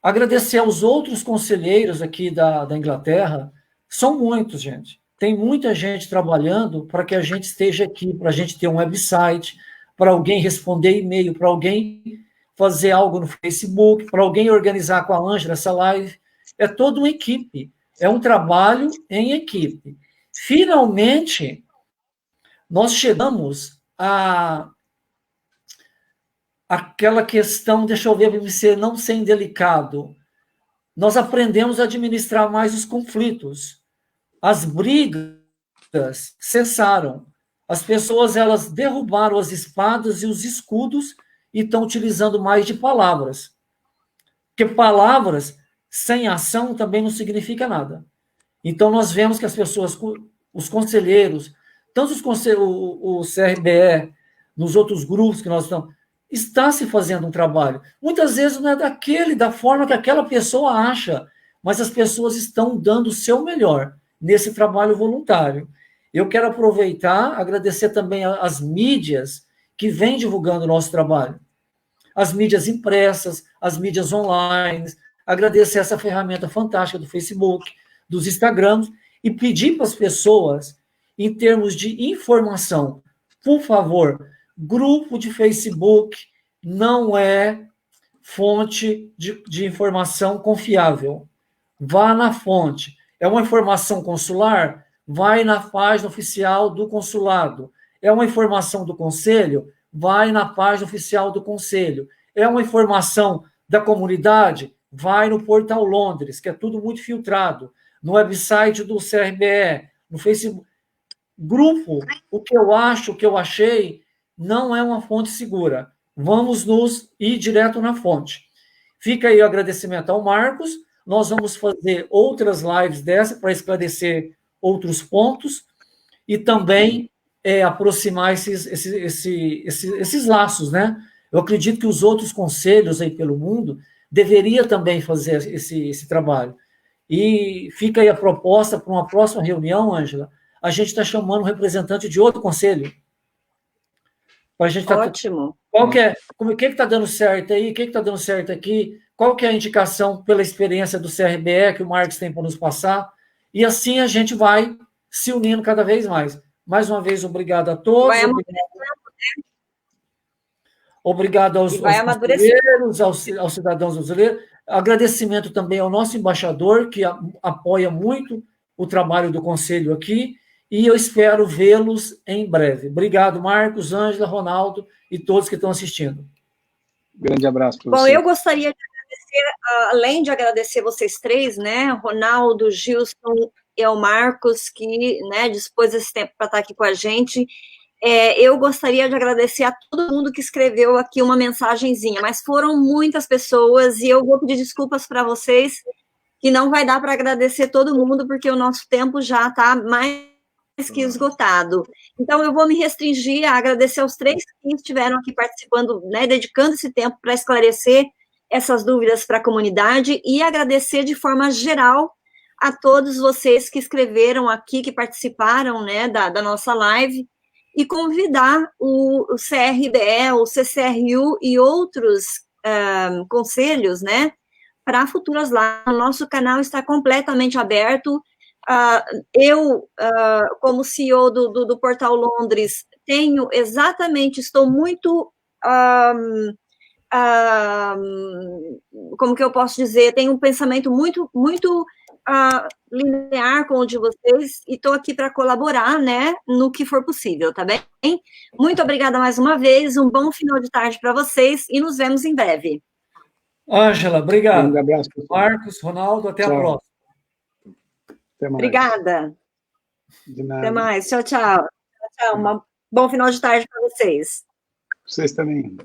Agradecer aos outros conselheiros aqui da Inglaterra, são muitos, gente. Tem muita gente trabalhando para que a gente esteja aqui, para a gente ter um website, para alguém responder e-mail, para alguém fazer algo no Facebook, para alguém organizar com a Ângela essa live. É toda uma equipe, é um trabalho em equipe. Finalmente, nós chegamos àquela questão, deixa eu ver para você não ser indelicado, nós aprendemos a administrar mais os conflitos. As brigas cessaram. As pessoas, elas derrubaram as espadas e os escudos e estão utilizando mais de palavras. Porque palavras sem ação também não significa nada. Então, nós vemos que as pessoas, os conselheiros, tanto o CRBE, nos outros grupos que nós estamos, está se fazendo um trabalho. Muitas vezes não é da forma que aquela pessoa acha, mas as pessoas estão dando o seu melhor nesse trabalho voluntário. Eu quero aproveitar, agradecer também às mídias que vêm divulgando o nosso trabalho. As mídias impressas, as mídias online, agradecer essa ferramenta fantástica do Facebook, dos Instagrams, e pedir para as pessoas, em termos de informação, por favor, grupo de Facebook não é fonte de informação confiável. Vá na fonte. É uma informação consular? Vai na página oficial do consulado. É uma informação do conselho? Vai na página oficial do conselho. É uma informação da comunidade? Vai no Portal Londres, que é tudo muito filtrado. No website do CRBE, no Facebook. Grupo, o que eu acho, o que eu achei, não é uma fonte segura. Vamos nos ir direto na fonte. Fica aí o agradecimento ao Marcos. Nós vamos fazer outras lives dessa para esclarecer outros pontos e também aproximar esses laços, né? Eu acredito que os outros conselhos aí pelo mundo deveriam também fazer esse trabalho. E fica aí a proposta para uma próxima reunião, Ângela. A gente está chamando um representante de outro conselho. Ótimo. O que está dando certo aí? O que está dando certo aqui? Qual que é a indicação pela experiência do CRBE que o Marcos tem para nos passar? E assim a gente vai se unindo cada vez mais. Mais uma vez, obrigado a todos. Obrigado aos conselheiros, aos cidadãos brasileiros. Agradecimento também ao nosso embaixador, que apoia muito o trabalho do Conselho aqui, e eu espero vê-los em breve. Obrigado, Marcos, Ângela, Ronaldo e todos que estão assistindo. Grande abraço para você. você. Bom, eu gostaria de agradecer, além de agradecer vocês três, né, Ronaldo, Gilson e o Marcos, que, né, dispôs esse tempo para estar aqui com a gente. Eu gostaria de agradecer a todo mundo que escreveu aqui uma mensagenzinha, mas foram muitas pessoas e eu vou pedir desculpas para vocês, que não vai dar para agradecer todo mundo, porque o nosso tempo já está mais que esgotado. Então, eu vou me restringir a agradecer aos três que estiveram aqui participando, né, dedicando esse tempo para esclarecer essas dúvidas para a comunidade e agradecer de forma geral a todos vocês que escreveram aqui, que participaram, né, da nossa live, e convidar o CRBE, o CCRU e outros conselhos, né, para futuras lives. O nosso canal está completamente aberto. Eu, como CEO do Portal Londres, estou muito, como que eu posso dizer, tenho um pensamento muito, muito linear com o de vocês, e estou aqui para colaborar, né, no que for possível, tá bem? Muito obrigada mais uma vez, um bom final de tarde para vocês, e nos vemos em breve. Ângela, obrigado. Um abraço. Marcos, Ronaldo, até a próxima. Até mais. Obrigada. De nada. Até mais. Tchau, tchau. Tchau, tchau. Um bom final de tarde para vocês. Vocês também.